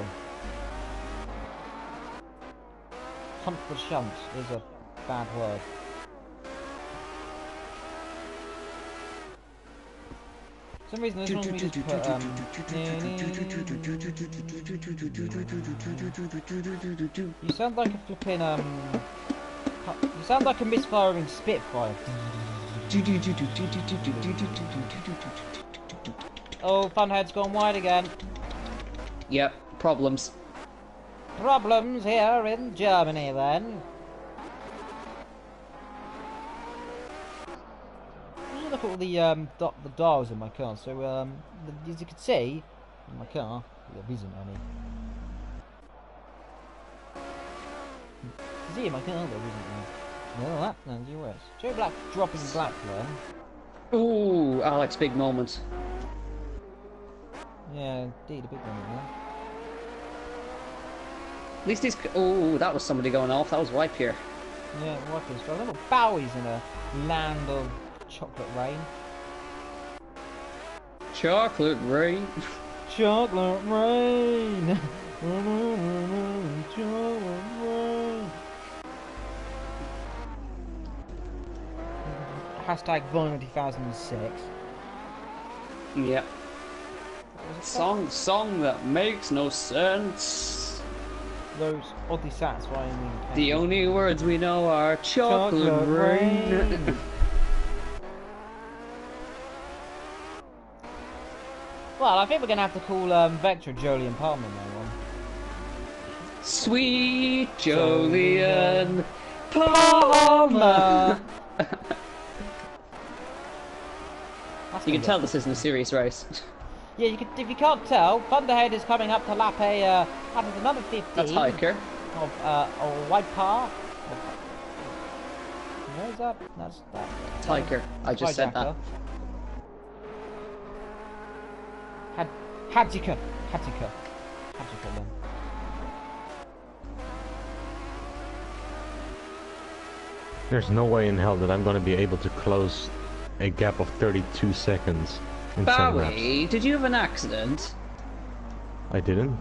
[SPEAKER 1] Hunt the shunt is a bad word. For some reason, this one we just put, you sound like a flipping, you sound like a misfiring Spitfire. Oh, Funhead's gone wide again.
[SPEAKER 3] Yep, problems.
[SPEAKER 1] Problems here in Germany, then. Just look at all the dials in my car. So, as you can see, in my car, there isn't any. See, in my car, there isn't any. No, that sounds US. Joe Black dropping black there.
[SPEAKER 3] Ooh, Alex, big moment.
[SPEAKER 1] Yeah, indeed, a big one there.
[SPEAKER 3] At least he's... Oh, that was somebody going off. That was Wipe here.
[SPEAKER 1] Yeah, Wipers. Got a little Bowie's in a land of chocolate rain.
[SPEAKER 3] Chocolate rain.
[SPEAKER 1] Chocolate rain. Chocolate rain. Hashtag Vinyl 2006.
[SPEAKER 3] Yep. Song that makes no sense.
[SPEAKER 1] Those oddly satisfying.
[SPEAKER 3] The only words we know are chocolate rain.
[SPEAKER 1] Well, I think we're gonna have to call Vector Jolien Palmer now on.
[SPEAKER 3] Sweet Jolien Palmer. You can tell this isn't a serious race.
[SPEAKER 1] Yeah, you can, if you can't tell, Thunderhead is coming up to lap out of the number 15.
[SPEAKER 3] That's Hiker.
[SPEAKER 1] Of White Par. Where is that? That's that.
[SPEAKER 3] It's Hiker. I just said that.
[SPEAKER 1] Hadjika then.
[SPEAKER 4] There's no way in hell that I'm going to be able to close a gap of 32 seconds in 10 laps.
[SPEAKER 3] Bowie, did you have an accident?
[SPEAKER 4] I didn't.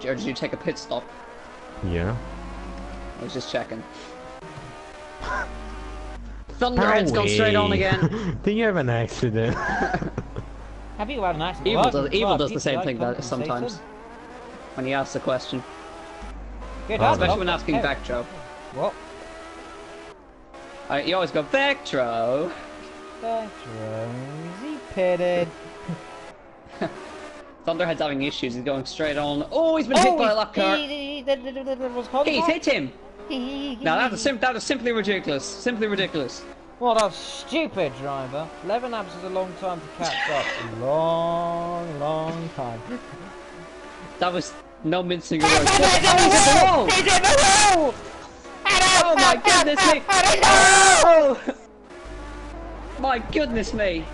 [SPEAKER 3] Or did you take a pit stop?
[SPEAKER 4] Yeah.
[SPEAKER 3] I was just checking. Thunderhead's gone straight on again.
[SPEAKER 4] Did you have an accident?
[SPEAKER 1] Have you had an accident?
[SPEAKER 3] Evil does the same thing that sometimes. When he asks a question.
[SPEAKER 1] Good,
[SPEAKER 3] especially when asking Vectro.
[SPEAKER 1] What?
[SPEAKER 3] You always go, Vectro!
[SPEAKER 1] Vectro, is he pitted?
[SPEAKER 3] Thunderhead's having issues, he's going straight on. Oh, he's been hit by a lap car! He's hit him! No, that is simply ridiculous. Simply ridiculous.
[SPEAKER 1] What a stupid driver. 11 laps is a long time to catch up. Long time.
[SPEAKER 3] That was no mincing of words. Oh, he's in the wall! Oh my goodness me! Oh! My goodness me!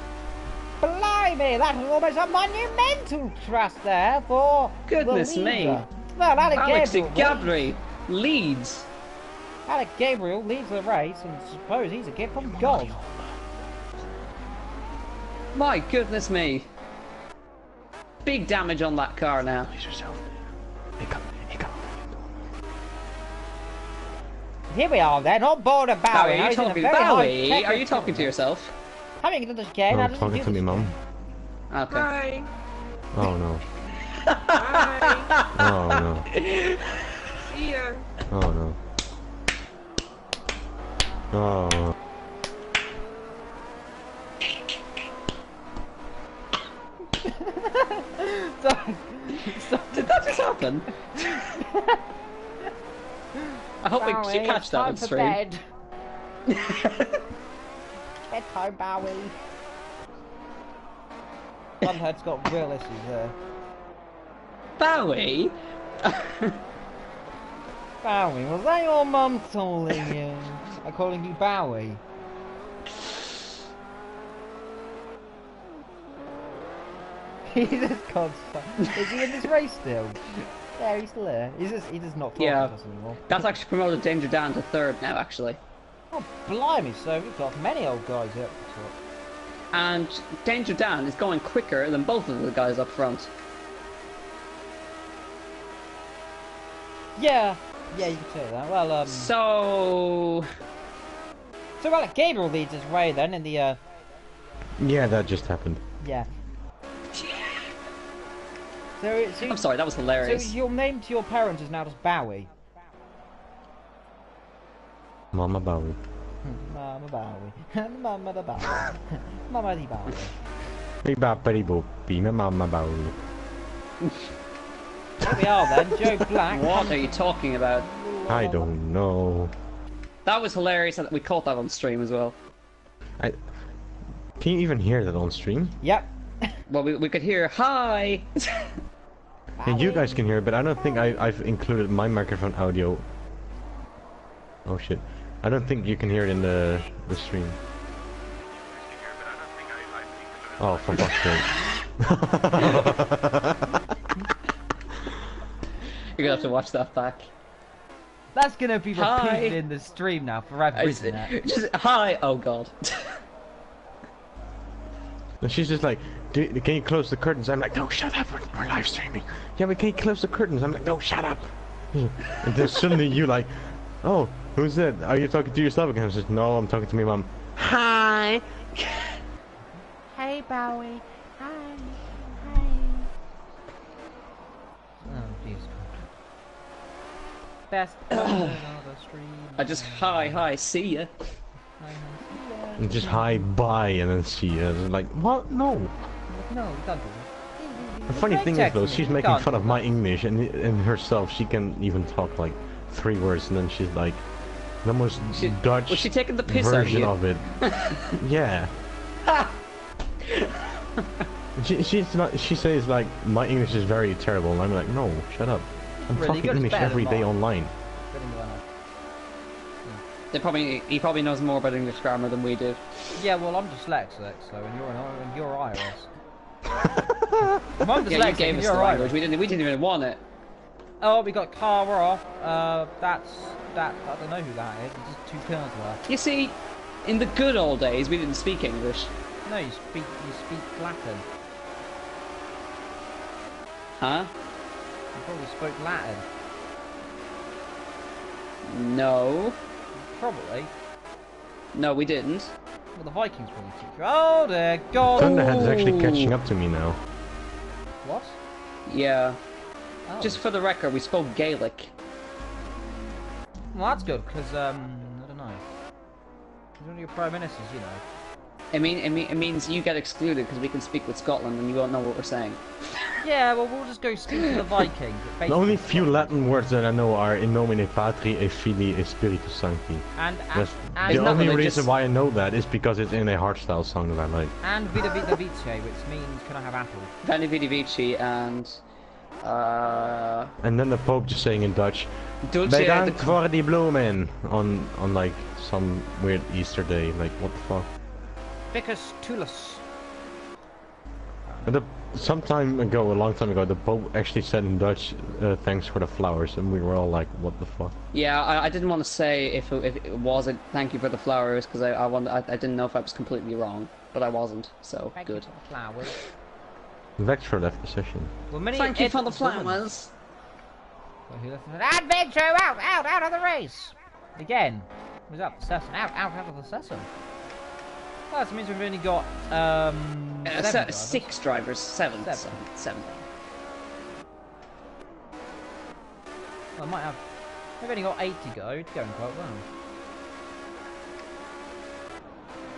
[SPEAKER 1] Blimey, that was almost a monumental thrust there for
[SPEAKER 3] goodness
[SPEAKER 1] the
[SPEAKER 3] me!
[SPEAKER 1] Well,
[SPEAKER 3] Alex Gavra leads.
[SPEAKER 1] Alec Gabriel leads the race, and suppose he's a gift from God.
[SPEAKER 3] My goodness me! Big damage on that car now.
[SPEAKER 1] Here we are then, on board of Bowie.
[SPEAKER 3] Are you talking to yourself?
[SPEAKER 1] Coming into this game,
[SPEAKER 4] I'm talking to me mum.
[SPEAKER 3] Okay.
[SPEAKER 5] Hi.
[SPEAKER 4] Oh no.
[SPEAKER 5] Hi.
[SPEAKER 4] Oh no.
[SPEAKER 5] See ya.
[SPEAKER 4] Oh no. Oh no.
[SPEAKER 3] Did that just happen? I hope
[SPEAKER 1] Bowie,
[SPEAKER 3] we should catch that on stream.
[SPEAKER 1] Bed. Bedtime, Bowie. Funhead's got real issues there.
[SPEAKER 3] Bowie,
[SPEAKER 1] Bowie, was that your mum calling you? I'm calling you Bowie. Jesus God's son. Is he in this race still? Yeah, he's still there. He does not talk to us anymore.
[SPEAKER 3] That's actually promoted Danger Dan to third now, actually.
[SPEAKER 1] Oh, blimey, so we've got many old guys up the top.
[SPEAKER 3] And Danger Dan is going quicker than both of the guys up front.
[SPEAKER 1] Yeah, you can say that. Well,
[SPEAKER 3] So
[SPEAKER 1] well, Gabriel leads his way then in the,
[SPEAKER 4] Yeah, that just happened.
[SPEAKER 1] yeah. So,
[SPEAKER 3] I'm sorry, that was
[SPEAKER 1] so
[SPEAKER 3] hilarious.
[SPEAKER 1] your name to your parents is now just Bowie.
[SPEAKER 4] Mama Bowie.
[SPEAKER 1] Mama Bowie. Mama the Bowie. Mama the Bowie.
[SPEAKER 4] Big bappity boopy, my Mama Bowie.
[SPEAKER 1] Here we are then, Joe Black.
[SPEAKER 3] What are you talking about?
[SPEAKER 4] I don't know.
[SPEAKER 3] That was hilarious that we caught that on stream as well.
[SPEAKER 4] Can you even hear that on stream?
[SPEAKER 1] Yep.
[SPEAKER 3] Well, we could hear hi.
[SPEAKER 4] And you guys can hear it, but I don't think I've included my microphone audio. Oh shit. I don't think you can hear it in the stream. Oh, for fuck's sake.
[SPEAKER 3] You're gonna have to watch that back.
[SPEAKER 1] That's gonna be repeated
[SPEAKER 3] Hi.
[SPEAKER 1] in the stream now forever, isn't it?
[SPEAKER 3] Just hi. Oh god.
[SPEAKER 4] And she's just like, can you close the curtains? I'm like, no, shut up, we're live streaming. Yeah, but can you close the curtains? I'm like, no, shut up. And then suddenly you like, oh, who's that? Are you talking to yourself again? I said, no, I'm talking to my mom. Hi.
[SPEAKER 1] Hey, Bowie. Hi. Oh, Jesus. Best on the stream.
[SPEAKER 3] I just hi, see ya.
[SPEAKER 4] And just hi, bye, and then see you. It's like, what? No.
[SPEAKER 1] No, don't do that.
[SPEAKER 4] The funny thing is though, she's making fun of my English, and herself, she can even talk like 3 words, and then she's like, the most Dutch
[SPEAKER 3] Was she taking the piss out of
[SPEAKER 4] version
[SPEAKER 3] you?
[SPEAKER 4] of it. Yeah. She's not. She says like, my English is very terrible, and I'm like, no, shut up. I'm
[SPEAKER 1] Really
[SPEAKER 4] talking
[SPEAKER 1] good, it's
[SPEAKER 4] English
[SPEAKER 1] better
[SPEAKER 4] every
[SPEAKER 1] than
[SPEAKER 4] day
[SPEAKER 1] mine.
[SPEAKER 4] online.
[SPEAKER 3] He probably knows more about English grammar than we do.
[SPEAKER 1] Yeah, well, I'm dyslexic, so and you're Irish. I'm dyslexic,
[SPEAKER 3] Yeah, you gave
[SPEAKER 1] and
[SPEAKER 3] us
[SPEAKER 1] you're
[SPEAKER 3] the
[SPEAKER 1] Irish.
[SPEAKER 3] language. We didn't even want it.
[SPEAKER 1] Oh, we got Cara. That. I don't know who that is. It's just 2 cars there.
[SPEAKER 3] You see, in the good old days, we didn't speak English.
[SPEAKER 1] No, you speak Latin.
[SPEAKER 3] Huh?
[SPEAKER 1] You probably spoke Latin.
[SPEAKER 3] No.
[SPEAKER 1] Probably.
[SPEAKER 3] No, we didn't.
[SPEAKER 1] Well, the Vikings probably teach you. Oh dear God!
[SPEAKER 4] Thunderhead's actually catching up to me now.
[SPEAKER 1] What?
[SPEAKER 3] Yeah.
[SPEAKER 1] Oh.
[SPEAKER 3] Just for the record, we spoke Gaelic.
[SPEAKER 1] Well, that's good, because, I don't know. He's one of your prime ministers, you know.
[SPEAKER 3] It means you get excluded because we can speak with Scotland and you won't know what we're saying.
[SPEAKER 1] Yeah, well, we'll just go speak to the Vikings.
[SPEAKER 4] The only few Latin words that I know are in nomine patri e filii e spiritus sancti.
[SPEAKER 1] And
[SPEAKER 4] That's
[SPEAKER 1] and
[SPEAKER 4] the only
[SPEAKER 3] religious.
[SPEAKER 4] reason why I know that is because it's in a hardstyle song that I like.
[SPEAKER 1] and Vida Vida Vice, which means can I have apple?
[SPEAKER 3] Veni Vidi Vici and
[SPEAKER 4] And then the Pope just saying in Dutch,
[SPEAKER 3] Dulce
[SPEAKER 4] bedankt voor die bloemen, on like some weird Easter day. Like, what the fuck?
[SPEAKER 1] Vicus Tullus.
[SPEAKER 4] And some time ago, a long time ago, the Pope actually said in Dutch, thanks for the flowers, and we were all like, what the fuck?
[SPEAKER 3] Yeah, I didn't want to say if it was a thank you for the flowers because I didn't know if I was completely wrong, but I wasn't, so
[SPEAKER 1] Thank
[SPEAKER 3] good.
[SPEAKER 1] you for the flowers.
[SPEAKER 4] Vextra left the session.
[SPEAKER 1] Well, many
[SPEAKER 3] Thank you for the
[SPEAKER 1] Edmonds-
[SPEAKER 3] flowers.
[SPEAKER 1] Well, who left the- Adventure out of the race! Again. Who's out the session? Out of the session. Well, that means we've only got, 7 drivers.
[SPEAKER 3] 6 drivers, 7.
[SPEAKER 1] Seven.
[SPEAKER 3] 7.
[SPEAKER 1] Well, I might have... We've only got 8 to go. It's going quite well.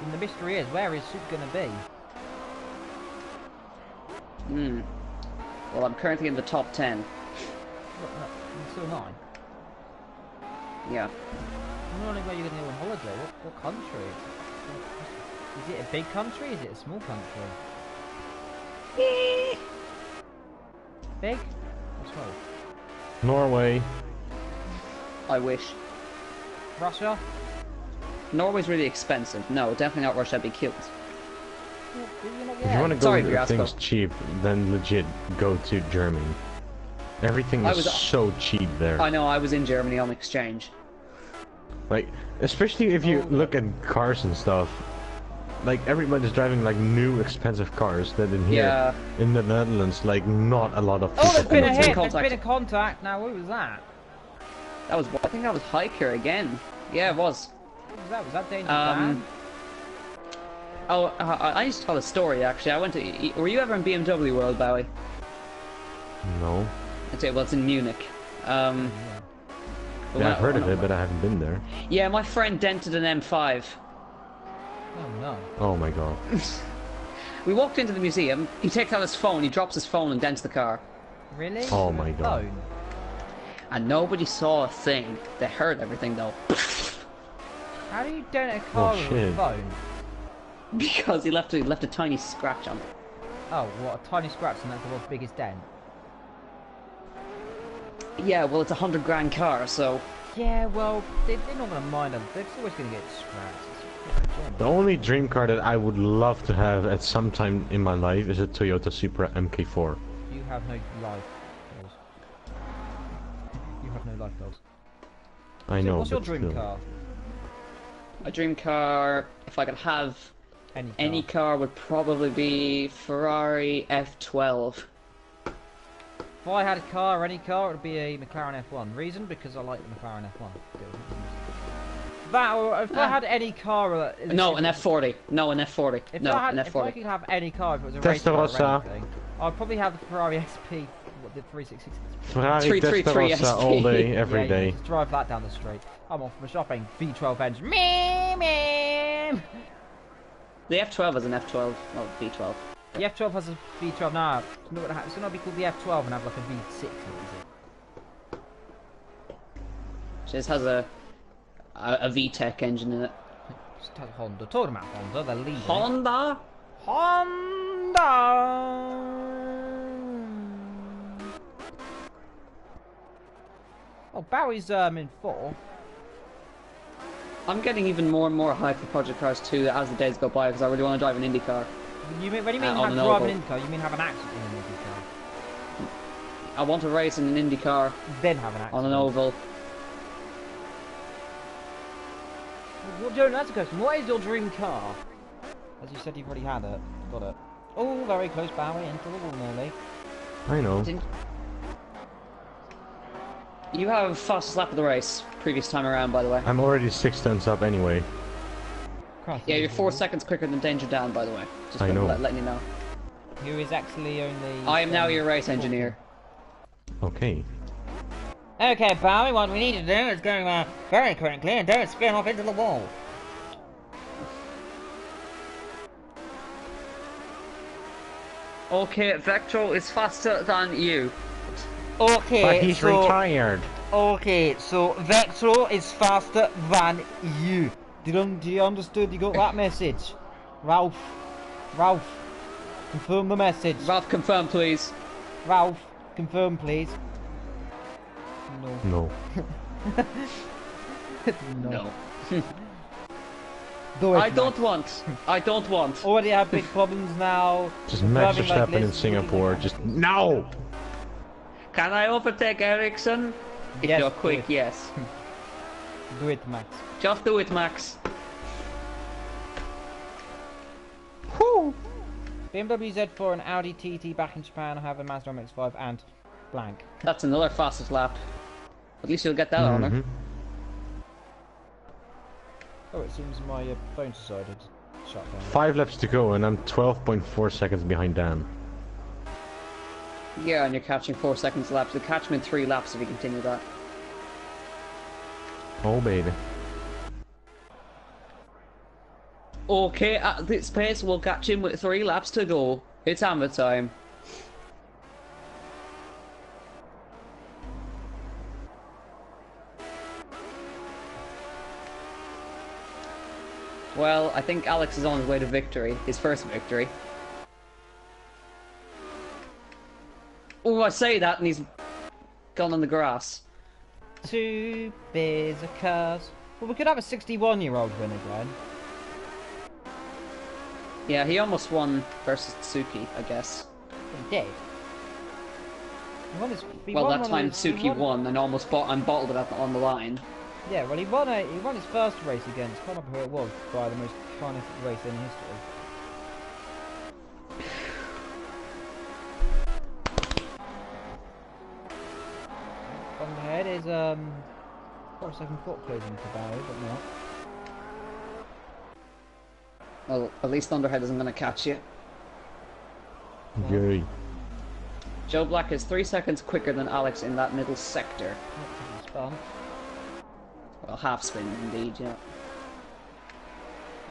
[SPEAKER 1] And the mystery is, where is Soup gonna be?
[SPEAKER 3] Well, I'm currently in the top 10.
[SPEAKER 1] What, no, I'm still 9.
[SPEAKER 3] Yeah.
[SPEAKER 1] I'm wondering where you're gonna go on holiday. What country? Is it a big country? Is it a small country? Big or small?
[SPEAKER 4] Norway.
[SPEAKER 3] I wish.
[SPEAKER 1] Russia?
[SPEAKER 3] Norway's really expensive. No, definitely not Russia. That'd be cute.
[SPEAKER 4] If you want to go
[SPEAKER 3] Sorry,
[SPEAKER 4] to things
[SPEAKER 3] Fiasco.
[SPEAKER 4] cheap, then legit go to Germany. Everything is so cheap there.
[SPEAKER 3] I know, I was in Germany on exchange.
[SPEAKER 4] Like, especially if you look at cars and stuff. Like, everybody's driving like new expensive cars that in here, in the Netherlands, like not a lot of people.
[SPEAKER 1] Oh, there's been a
[SPEAKER 3] Contact.
[SPEAKER 1] hit. There's been a contact. Now, what was that?
[SPEAKER 3] That was, I think that was Hiker again. Yeah, it was.
[SPEAKER 1] What was that? Was that Danger Dan?
[SPEAKER 3] Oh, I used to tell a story actually. I went to. Were you ever in BMW World, Bowie?
[SPEAKER 4] No.
[SPEAKER 3] I'd say, well, it's in Munich.
[SPEAKER 4] Yeah, I've heard of it, but I haven't been there.
[SPEAKER 3] Yeah, my friend dented an M5.
[SPEAKER 1] Oh no.
[SPEAKER 4] Oh my god.
[SPEAKER 3] We walked into the museum. He takes out his phone. He drops his phone and dents the car.
[SPEAKER 1] Really?
[SPEAKER 4] Oh my god.
[SPEAKER 1] Phone?
[SPEAKER 3] And nobody saw a thing. They heard everything though.
[SPEAKER 1] How do you dent a car with a phone?
[SPEAKER 3] Because he left a tiny scratch on it.
[SPEAKER 1] Oh, what, a tiny scratch and that's the world's biggest dent?
[SPEAKER 3] Yeah, well, it's a £100,000 car, so.
[SPEAKER 1] Yeah, well, they're not going to mind them. They're always going to get scratched.
[SPEAKER 4] The only dream car that I would love to have at some time in my life is a Toyota Supra MK4.
[SPEAKER 1] You have no life, Bills. You have no life, Bills.
[SPEAKER 4] I know.
[SPEAKER 1] What's your dream car?
[SPEAKER 3] My dream car, if I could have any car, would probably be Ferrari F12.
[SPEAKER 1] If I had a car, any car, it would be a McLaren F1. Reason? Because I like the McLaren F1. That, or if I had any car...
[SPEAKER 3] no, an F40. No, an F40.
[SPEAKER 1] If
[SPEAKER 3] no,
[SPEAKER 1] I had,
[SPEAKER 3] an F40.
[SPEAKER 1] If I could have any car, if it was a race car or anything, I'd probably have the Ferrari SP, what, the 366.
[SPEAKER 4] Ferrari Testarossa all day, every day.
[SPEAKER 1] Just drive that down the street. I'm off for shopping. V12 engine. Meh.
[SPEAKER 3] The F12 is an F12, not V12.
[SPEAKER 1] The F12 has a V12 now. It's not going to be called the F12 and have like a V6, is it?
[SPEAKER 3] It just has a VTEC engine in it.
[SPEAKER 1] Just has Honda. Talking about Honda, they're leading.
[SPEAKER 3] Honda?
[SPEAKER 1] Honda! Oh, Bowie's in 4.
[SPEAKER 3] I'm getting even more and more hyped for Project Cars 2 as the days go by because I really want to drive an Indy car.
[SPEAKER 1] You mean, when you mean have drive an Indy car, you mean have an accident in an Indy car?
[SPEAKER 3] I want to race in an Indy car.
[SPEAKER 1] Then have an accident.
[SPEAKER 3] On an oval.
[SPEAKER 1] Well, Joe, that's a question. What is your dream car? As you said, you've already had it. Got it. Oh, very close, Bowie, into the wall nearly.
[SPEAKER 4] I know.
[SPEAKER 3] You have fastest lap of the race, previous time around, by the way.
[SPEAKER 4] I'm already 6 tenths up anyway.
[SPEAKER 3] Yeah, you're 4 seconds quicker than Danger Dan, by the way. Just
[SPEAKER 4] I know.
[SPEAKER 3] Letting you know.
[SPEAKER 1] Who is actually only...
[SPEAKER 3] I am now your race engineer.
[SPEAKER 4] Okay.
[SPEAKER 1] Okay, Bowie, what we need to do is go very quickly and don't spin off into the wall.
[SPEAKER 3] Okay, Vectro is faster than you.
[SPEAKER 1] Okay,
[SPEAKER 4] But he's retired.
[SPEAKER 1] Okay, so Vectro is faster than you. Do you understood? You got that message? Ralph, confirm the message.
[SPEAKER 3] Ralph, confirm, please.
[SPEAKER 1] Ralph, confirm, please.
[SPEAKER 4] No.
[SPEAKER 3] No.
[SPEAKER 1] Do it,
[SPEAKER 3] I don't want.
[SPEAKER 1] Already have big problems now.
[SPEAKER 4] Just Max
[SPEAKER 1] Driving like
[SPEAKER 4] Verstappen in
[SPEAKER 1] this.
[SPEAKER 4] Singapore. Just no.
[SPEAKER 3] Can I overtake Ericsson? If
[SPEAKER 1] Yes,
[SPEAKER 3] you're
[SPEAKER 1] do
[SPEAKER 3] quick,
[SPEAKER 1] it.
[SPEAKER 3] yes.
[SPEAKER 1] Do it, Max.
[SPEAKER 3] Just do it, Max.
[SPEAKER 1] Whew. BMW Z4 and Audi TT back in Japan. I have a Mazda MX-5 and blank.
[SPEAKER 3] That's another fastest lap. At least you'll get that honor.
[SPEAKER 1] Oh, it seems my phone decided to shut down.
[SPEAKER 4] 5 laps to go and I'm 12.4 seconds behind Dan.
[SPEAKER 3] Yeah, and you're catching 4 seconds laps. You'll catch him in 3 laps if you continue that.
[SPEAKER 4] Oh baby.
[SPEAKER 3] Okay, at this pace, we'll catch him with 3 laps to go. It's hammer time. Well, I think Alex is on his way to victory. His first victory. Oh, I say that and he's gone on the grass.
[SPEAKER 1] Two beers a curse. Well, we could have a 61-year-old win again.
[SPEAKER 3] Yeah, he almost won versus Tsuki, I guess.
[SPEAKER 1] He did. He
[SPEAKER 3] Well,
[SPEAKER 1] won
[SPEAKER 3] that
[SPEAKER 1] one
[SPEAKER 3] time
[SPEAKER 1] of his-
[SPEAKER 3] Tsuki won and almost bottled it on the line.
[SPEAKER 1] Yeah, well, he won his first race against, I can't remember who it was, by the most carnage race in history. On the head is, got a second foot closing to Barry, but not.
[SPEAKER 3] Well, at least Thunderhead isn't going to catch you.
[SPEAKER 4] Yay.
[SPEAKER 3] Joe Black is 3 seconds quicker than Alex in that middle sector.
[SPEAKER 1] It's fun.
[SPEAKER 3] Well, half spin indeed, yeah.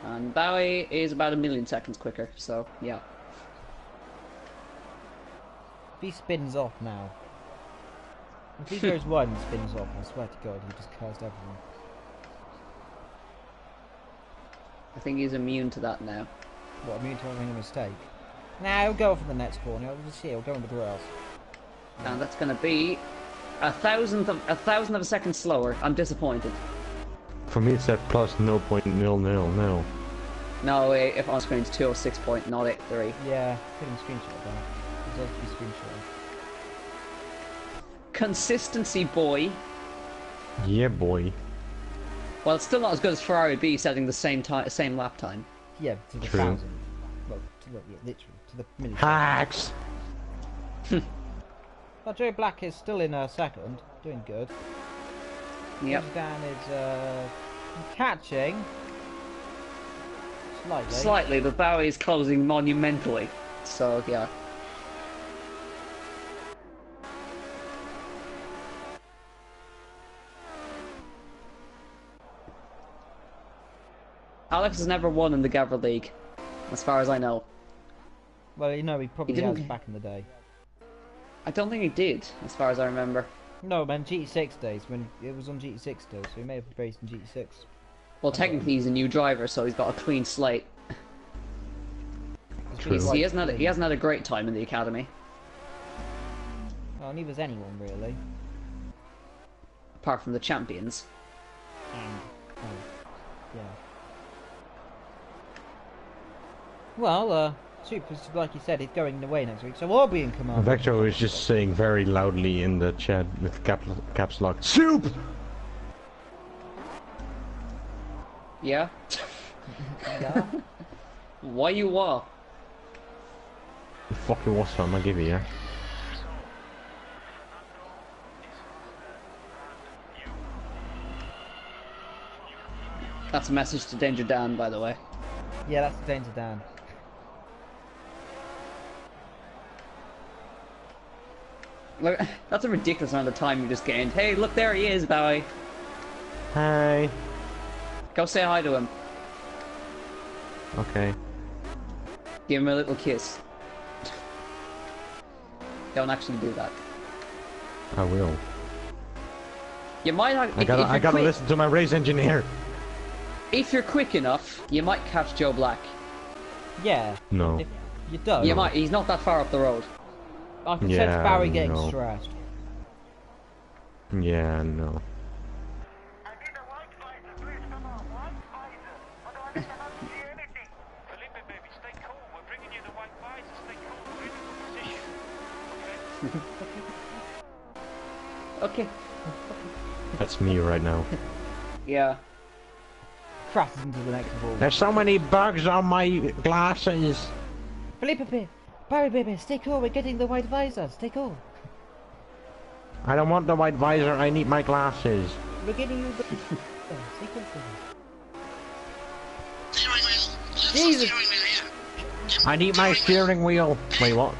[SPEAKER 3] And Bowie is about 1,000,000 seconds quicker, so yeah.
[SPEAKER 1] If he spins off now. If he goes wide and spins off, I swear to God, he just cursed everyone.
[SPEAKER 3] I think he's immune to that now.
[SPEAKER 1] What, immune to having a mistake? Nah, he'll go for the next corner. We'll see, he'll go on the grass.
[SPEAKER 3] And that's going to be a thousandth of a second slower. I'm disappointed.
[SPEAKER 4] For me, it's at plus 0.000.
[SPEAKER 3] No, if on screen it's 206.083.
[SPEAKER 1] Yeah, couldn't screenshot that. It does be screenshot.
[SPEAKER 3] Consistency, boy.
[SPEAKER 4] Yeah, boy.
[SPEAKER 3] Well, it's still not as good as Ferrari B setting the same lap time.
[SPEAKER 1] Yeah, to the
[SPEAKER 4] True.
[SPEAKER 1] 1,000. Well, yeah, literally, to the millisecond.
[SPEAKER 4] Hacks!
[SPEAKER 1] Well, Joe Black is still in second, doing good.
[SPEAKER 3] Yep.
[SPEAKER 1] Dan is catching. Slightly.
[SPEAKER 3] Slightly, but Bowie is closing monumentally. So, yeah. Alex has never won in the Gavra League, as far as I know.
[SPEAKER 1] Well, you know, he probably
[SPEAKER 3] He
[SPEAKER 1] has
[SPEAKER 3] didn't-
[SPEAKER 1] back in the day.
[SPEAKER 3] I don't think he did, as far as I remember.
[SPEAKER 1] No, man, GT6 days, when it was on GT6 still, so he may have raced in GT6.
[SPEAKER 3] Well, technically he's a new driver, so he's got a clean slate.
[SPEAKER 4] True.
[SPEAKER 3] He hasn't had a great time in the academy,
[SPEAKER 1] Well, neither was anyone, really.
[SPEAKER 3] apart from the champions.
[SPEAKER 1] And, yeah. Well, Super, like you said, he's going away next week, so we'll be in command.
[SPEAKER 4] Vector was just saying very loudly in the chat with caps lock, Soup!
[SPEAKER 3] Yeah?
[SPEAKER 1] Yeah.
[SPEAKER 3] Why you what?
[SPEAKER 4] Fucking what's some, I give you, yeah?
[SPEAKER 3] That's a message to Danger Dan, by the way.
[SPEAKER 1] Yeah, that's the Danger Dan.
[SPEAKER 3] Look, that's a ridiculous amount of time you just gained. Hey, look, there he is, Bowie.
[SPEAKER 4] Hi.
[SPEAKER 3] Go say hi to him.
[SPEAKER 4] Okay.
[SPEAKER 3] Give him a little kiss. Don't actually do that.
[SPEAKER 4] I will.
[SPEAKER 3] You might have,
[SPEAKER 4] I gotta listen to my race engineer.
[SPEAKER 3] If you're quick enough, you might catch Joe Black.
[SPEAKER 1] Yeah.
[SPEAKER 4] No.
[SPEAKER 1] If you don't,
[SPEAKER 3] You might. He's not that far up the road.
[SPEAKER 1] I can
[SPEAKER 4] Yeah,
[SPEAKER 1] sense Barry getting
[SPEAKER 4] no.
[SPEAKER 1] stressed.
[SPEAKER 4] Yeah, no.
[SPEAKER 6] Felipe, baby, stay cool. We're bringing you the white visor. Stay cool. We're in the position.
[SPEAKER 3] Okay.
[SPEAKER 4] That's me right now.
[SPEAKER 3] Yeah.
[SPEAKER 1] Crashes into the next wall.
[SPEAKER 4] There's so many bugs on my glasses.
[SPEAKER 1] Felipe, Barry, baby, stay cool. We're getting the white visor. Stay cool.
[SPEAKER 4] I don't want the white visor, I need my glasses.
[SPEAKER 1] We're getting you the. Stay cool, please. Jesus.
[SPEAKER 4] I need my steering wheel. Wait, what?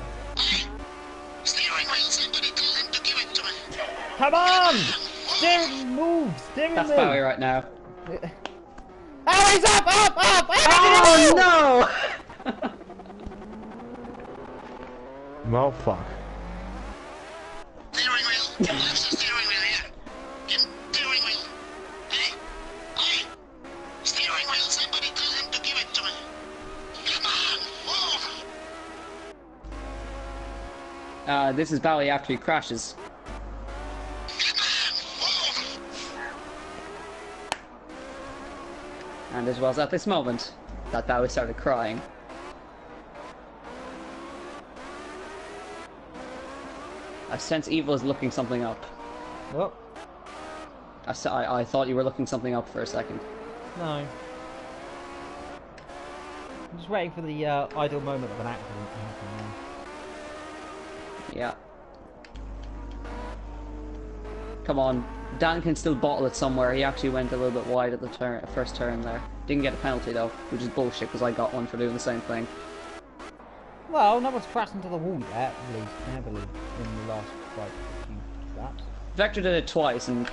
[SPEAKER 1] Come on! Steering move! Steering
[SPEAKER 3] That's
[SPEAKER 1] move!
[SPEAKER 3] Bowie right now.
[SPEAKER 1] Oh, he's up!
[SPEAKER 3] Oh no!
[SPEAKER 4] Well, fuck.
[SPEAKER 3] This is Bowie after he crashes. And it was at this moment that Bowie started crying. I sense Evil is looking something up.
[SPEAKER 1] Oh,
[SPEAKER 3] I thought you were looking something up for a second.
[SPEAKER 1] no. I'm just waiting for the ideal moment of an accident to happen.
[SPEAKER 3] Yeah. Come on. Dan can still bottle it somewhere. He actually went a little bit wide at the first turn there. Didn't get a penalty though, which is bullshit because I got one for doing the same thing.
[SPEAKER 1] Well, no one's crashed into the wall yet, at least heavily in the last like few laps.
[SPEAKER 3] Vector did it twice and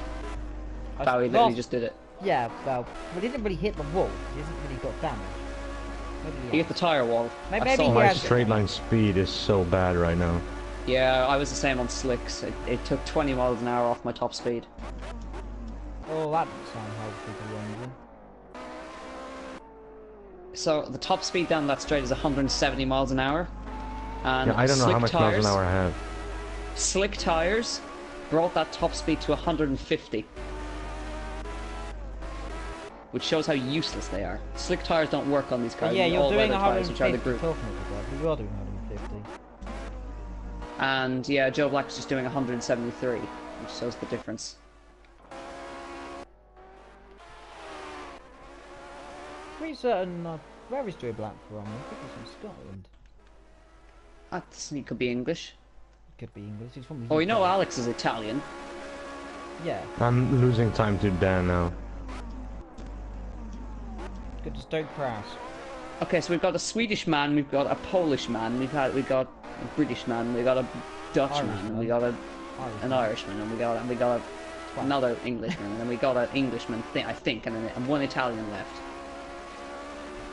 [SPEAKER 3] Bowie literally just did it.
[SPEAKER 1] Yeah, well, but he didn't really hit the wall. He hasn't really got damage. Maybe
[SPEAKER 3] He hit the tyre wall.
[SPEAKER 1] Maybe
[SPEAKER 3] I saw
[SPEAKER 1] he
[SPEAKER 3] him.
[SPEAKER 4] My
[SPEAKER 1] has-
[SPEAKER 4] straight line speed is so bad right now.
[SPEAKER 3] Yeah, I was the same on slicks. It took 20 miles an hour off my top speed.
[SPEAKER 1] Oh, that doesn't sound helpful to run.
[SPEAKER 3] So the top speed down that straight is 170 miles an hour. And
[SPEAKER 4] Yeah, I don't know how much miles an hour I have.
[SPEAKER 3] Slick tires brought that top speed to 150. Which shows how useless they are. Slick tires don't work on these cars.
[SPEAKER 1] Yeah,
[SPEAKER 3] These
[SPEAKER 1] you're doing
[SPEAKER 3] all-weather tires, which are the
[SPEAKER 1] 150.
[SPEAKER 3] group.
[SPEAKER 1] Talking about that, we are doing 150.
[SPEAKER 3] And yeah, Joe Black's just doing 173, which shows the difference.
[SPEAKER 1] Pretty certain where is Joe Black from? I think he's from Scotland.
[SPEAKER 3] He could be English.
[SPEAKER 1] Could be English. He's from.
[SPEAKER 3] Oh, you know
[SPEAKER 1] UK.
[SPEAKER 3] Alex is Italian.
[SPEAKER 1] Yeah.
[SPEAKER 4] I'm losing time to Dan now.
[SPEAKER 1] Good, just don't crash.
[SPEAKER 3] Okay, so we've got a Swedish man, we've got a Polish man, we've got a British man, we've got a Dutch man, and
[SPEAKER 1] Irishman.
[SPEAKER 3] we got an
[SPEAKER 1] Irishman.
[SPEAKER 3] Irishman, and we got another Englishman, and then we got an Englishman, I think, and then one Italian left.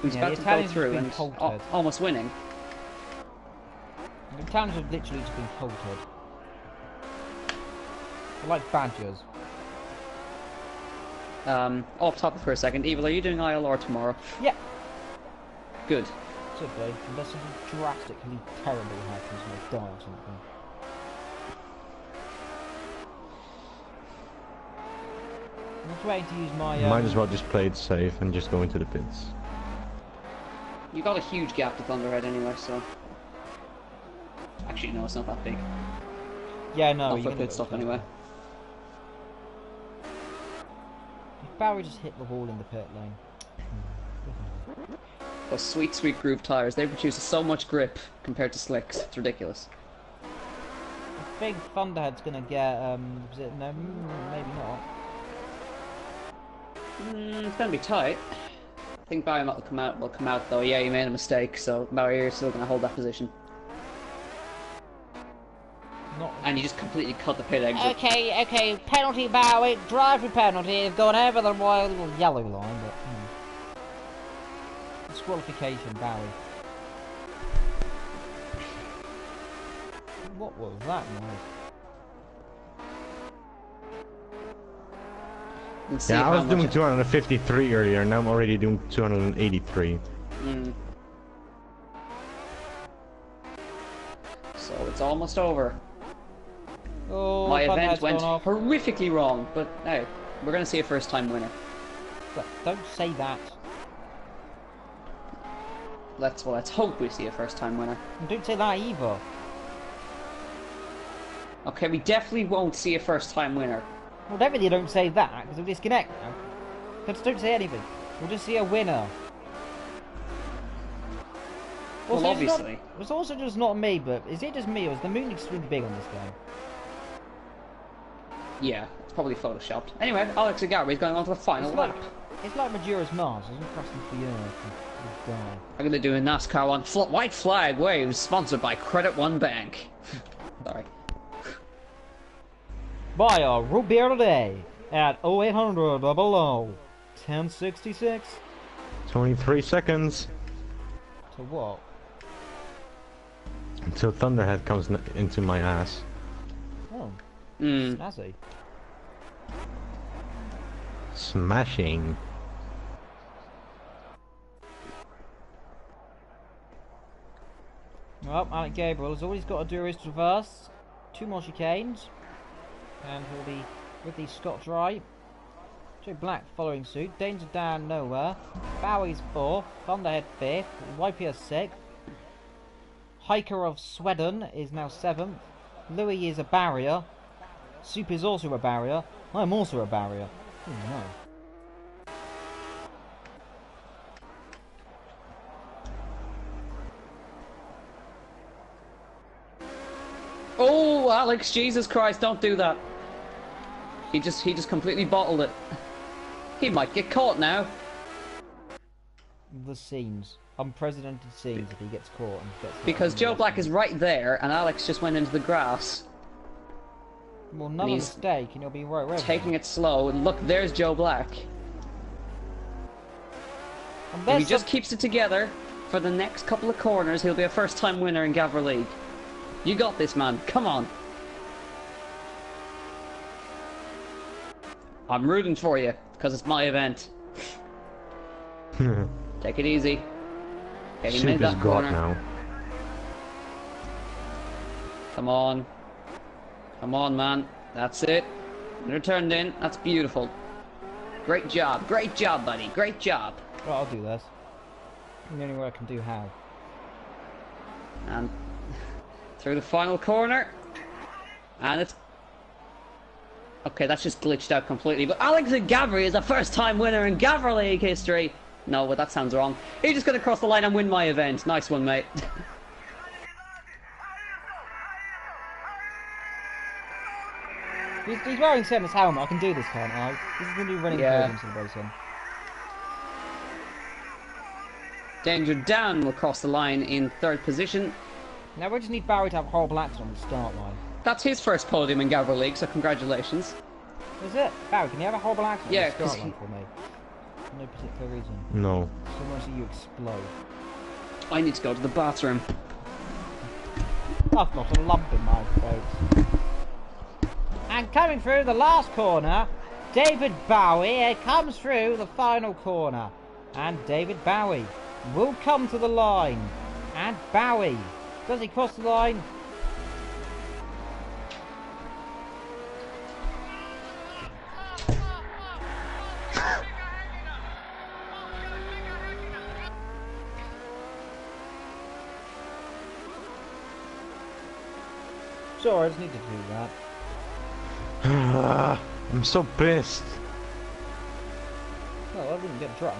[SPEAKER 3] Who's
[SPEAKER 1] Yeah,
[SPEAKER 3] about
[SPEAKER 1] the
[SPEAKER 3] to go
[SPEAKER 1] Italians
[SPEAKER 3] through
[SPEAKER 1] have been
[SPEAKER 3] and
[SPEAKER 1] cold-head.
[SPEAKER 3] almost winning.
[SPEAKER 1] The towns have literally just been halted. They're like badgers.
[SPEAKER 3] Off topic for a second. Evil, are you doing ILR tomorrow?
[SPEAKER 1] Yeah.
[SPEAKER 3] Good.
[SPEAKER 1] Should be, unless something drastically terrible happens and I die or something. I'm just waiting to use my.
[SPEAKER 4] Might as well just play it safe and just go into the pits.
[SPEAKER 3] You got a huge gap to Thunderhead anyway, so... Actually, no, it's not that big.
[SPEAKER 1] Yeah, no.
[SPEAKER 3] Not
[SPEAKER 1] you're
[SPEAKER 3] for
[SPEAKER 1] gonna
[SPEAKER 3] pit
[SPEAKER 1] go
[SPEAKER 3] stop
[SPEAKER 1] first.
[SPEAKER 3] anyway.
[SPEAKER 1] If Barry just hit the wall in the pit lane.
[SPEAKER 3] Those sweet, sweet groove tires, they produce so much grip compared to slicks. It's ridiculous.
[SPEAKER 1] I think Thunderhead's gonna get. Is it no? Maybe not.
[SPEAKER 3] It's gonna be tight. I think Barry will come out though. Yeah, you made a mistake, so Barry, you're still gonna hold that position.
[SPEAKER 1] Not.
[SPEAKER 3] And you just completely cut the pit exit.
[SPEAKER 1] Okay, penalty, Bowie. Drive for penalty. You've gone over the royal yellow line, but. Disqualification, Bowie. What was that noise?
[SPEAKER 3] And see
[SPEAKER 4] Yeah, I
[SPEAKER 3] how
[SPEAKER 4] was doing
[SPEAKER 3] much
[SPEAKER 4] 253 earlier, and now I'm already doing 283.
[SPEAKER 3] So it's almost over.
[SPEAKER 1] Oh,
[SPEAKER 3] My
[SPEAKER 1] Thunderhead's
[SPEAKER 3] event went
[SPEAKER 1] gone off.
[SPEAKER 3] horrifically wrong, but hey, we're gonna see a first-time winner.
[SPEAKER 1] Don't say that.
[SPEAKER 3] Let's hope we see a first-time winner.
[SPEAKER 1] And don't say that either.
[SPEAKER 3] Okay, we definitely won't see a first-time winner.
[SPEAKER 1] Well, definitely don't say that, because we'll disconnect now. Just don't say anything. We'll just see a winner.
[SPEAKER 3] Well,
[SPEAKER 1] Also,
[SPEAKER 3] obviously.
[SPEAKER 1] It's also just not me, but is it just me, or is the moon extremely big on this game?
[SPEAKER 3] Yeah, it's probably photoshopped. Anyway, Alex Gavra is going on to the final
[SPEAKER 1] It's like,
[SPEAKER 3] lap.
[SPEAKER 1] it's like Majora's Mars, it doesn't crash into the earth and die.
[SPEAKER 3] I'm gonna do a NASCAR one. White flag waves, sponsored by Credit One Bank. Sorry.
[SPEAKER 1] Buy a root beer today at 0800 1066.
[SPEAKER 4] 23 seconds
[SPEAKER 1] To what?
[SPEAKER 4] until Thunderhead comes into my ass.
[SPEAKER 1] Oh,
[SPEAKER 3] Mm.
[SPEAKER 1] snazzy.
[SPEAKER 4] Smashing.
[SPEAKER 1] Well, Alec Gabriel has all he's got to do is traverse 2 more chicanes, and he'll be with the Scotch right. Joe Black following suit. Danger Dan nowhere. Bowie's 4th. Thunderhead 5th. Wipier 6th. Hiker of Sweden is now 7th. Louis is a barrier. Soup is also a barrier. I'm also a barrier. Oh no.
[SPEAKER 3] Oh, Alex, Jesus Christ, don't do that. He just completely bottled it. He might get caught now.
[SPEAKER 1] The scenes. Unprecedented scenes if he gets caught and gets...
[SPEAKER 3] Because Joe Black is right there, and Alex just went into the grass.
[SPEAKER 1] Well, not a
[SPEAKER 3] he's
[SPEAKER 1] mistake, and he'll be right where.
[SPEAKER 3] Taking it slow, and look, there's Joe Black. If he just keeps it together for the next couple of corners, he'll be a first-time winner in Gavra League. You got this, man. Come on. I'm rooting for you, because it's my event. Take it easy. Okay, he made that corner.
[SPEAKER 4] Now.
[SPEAKER 3] Come on. Come on, man. That's it. They're turned in. That's beautiful. Great job. Great job, buddy. Great job.
[SPEAKER 1] Right, I'll do this. The only way I can do how.
[SPEAKER 3] And through the final corner. And it's... Okay, that's just glitched out completely. But Alex Gavra is a first-time winner in Gavra League history. No, but that sounds wrong. He's just going to cross the line and win my event. Nice one, mate.
[SPEAKER 1] He's wearing Senna's helmet. I can do this, can't I? This is the new running podium celebration.
[SPEAKER 3] Danger Dan will cross the line in 3rd position.
[SPEAKER 1] Now we just need Barry to have horrible accident on the start line.
[SPEAKER 3] That's his first podium in Gavra League, so congratulations.
[SPEAKER 1] Is it? Barry, can you have a horrible accident on the start
[SPEAKER 3] he...
[SPEAKER 1] line for me? For no particular reason.
[SPEAKER 4] No.
[SPEAKER 1] So I want to see you explode.
[SPEAKER 3] I need to go to the bathroom.
[SPEAKER 1] I've got a lump in my throat. And coming through the last corner, David Bowie comes through the final corner. And David Bowie will come to the line. And Bowie, does he cross the line? Sorry, I just need to do that.
[SPEAKER 4] I'm so pissed.
[SPEAKER 1] Well, I didn't get drunk.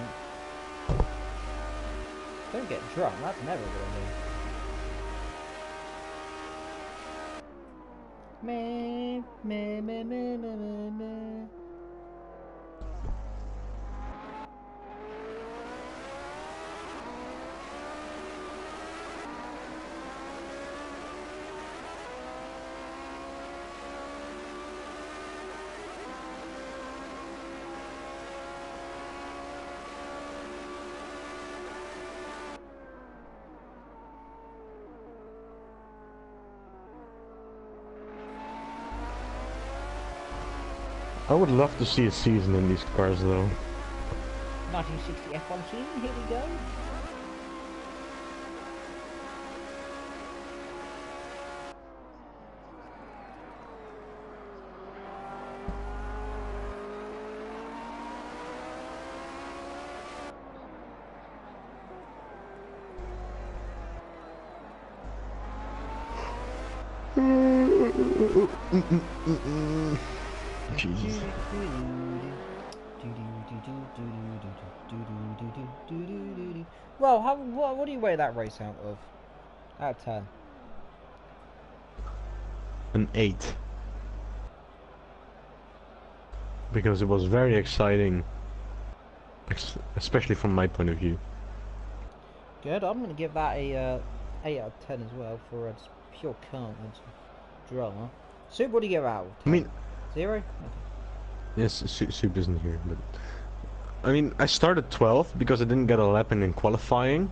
[SPEAKER 1] Don't get drunk, that's never a good idea. Me, me, me, me, me, me, me.
[SPEAKER 4] I would love to see a season in these cars though.
[SPEAKER 1] 1960 F1 season, here we go.
[SPEAKER 4] Jesus.
[SPEAKER 1] Well, what do you weigh that race out of? Out of 10.
[SPEAKER 4] An 8. Because it was very exciting. Especially from my point of view.
[SPEAKER 1] Good, I'm going to give that a 8 out of 10 as well for its pure calm and drama. Soup, what do you give out?
[SPEAKER 4] I mean...
[SPEAKER 1] 0? Okay.
[SPEAKER 4] Yes, Soup isn't here, but... I mean, I started 12th because I didn't get a lap in qualifying.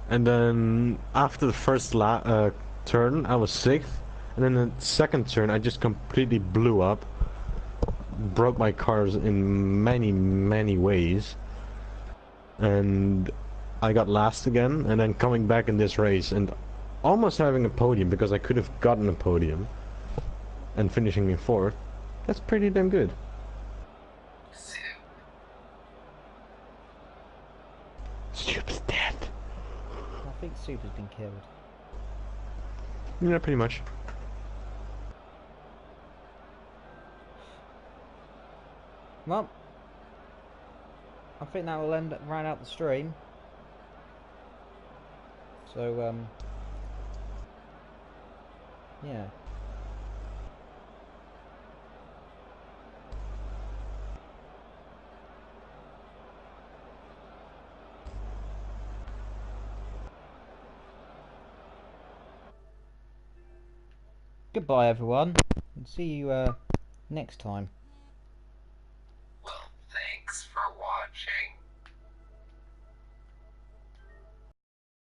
[SPEAKER 4] And then after the first turn, I was 6th. And then the second turn, I just completely blew up. Broke my cars in many, many ways. And I got last again. And then coming back in this race and almost having a podium because I could have gotten a podium. And finishing in 4th. That's pretty damn good.
[SPEAKER 1] think Super's been killed.
[SPEAKER 4] Yeah, pretty much.
[SPEAKER 1] Well, I think that will round out the stream. So, yeah. Goodbye, everyone, and see you next time.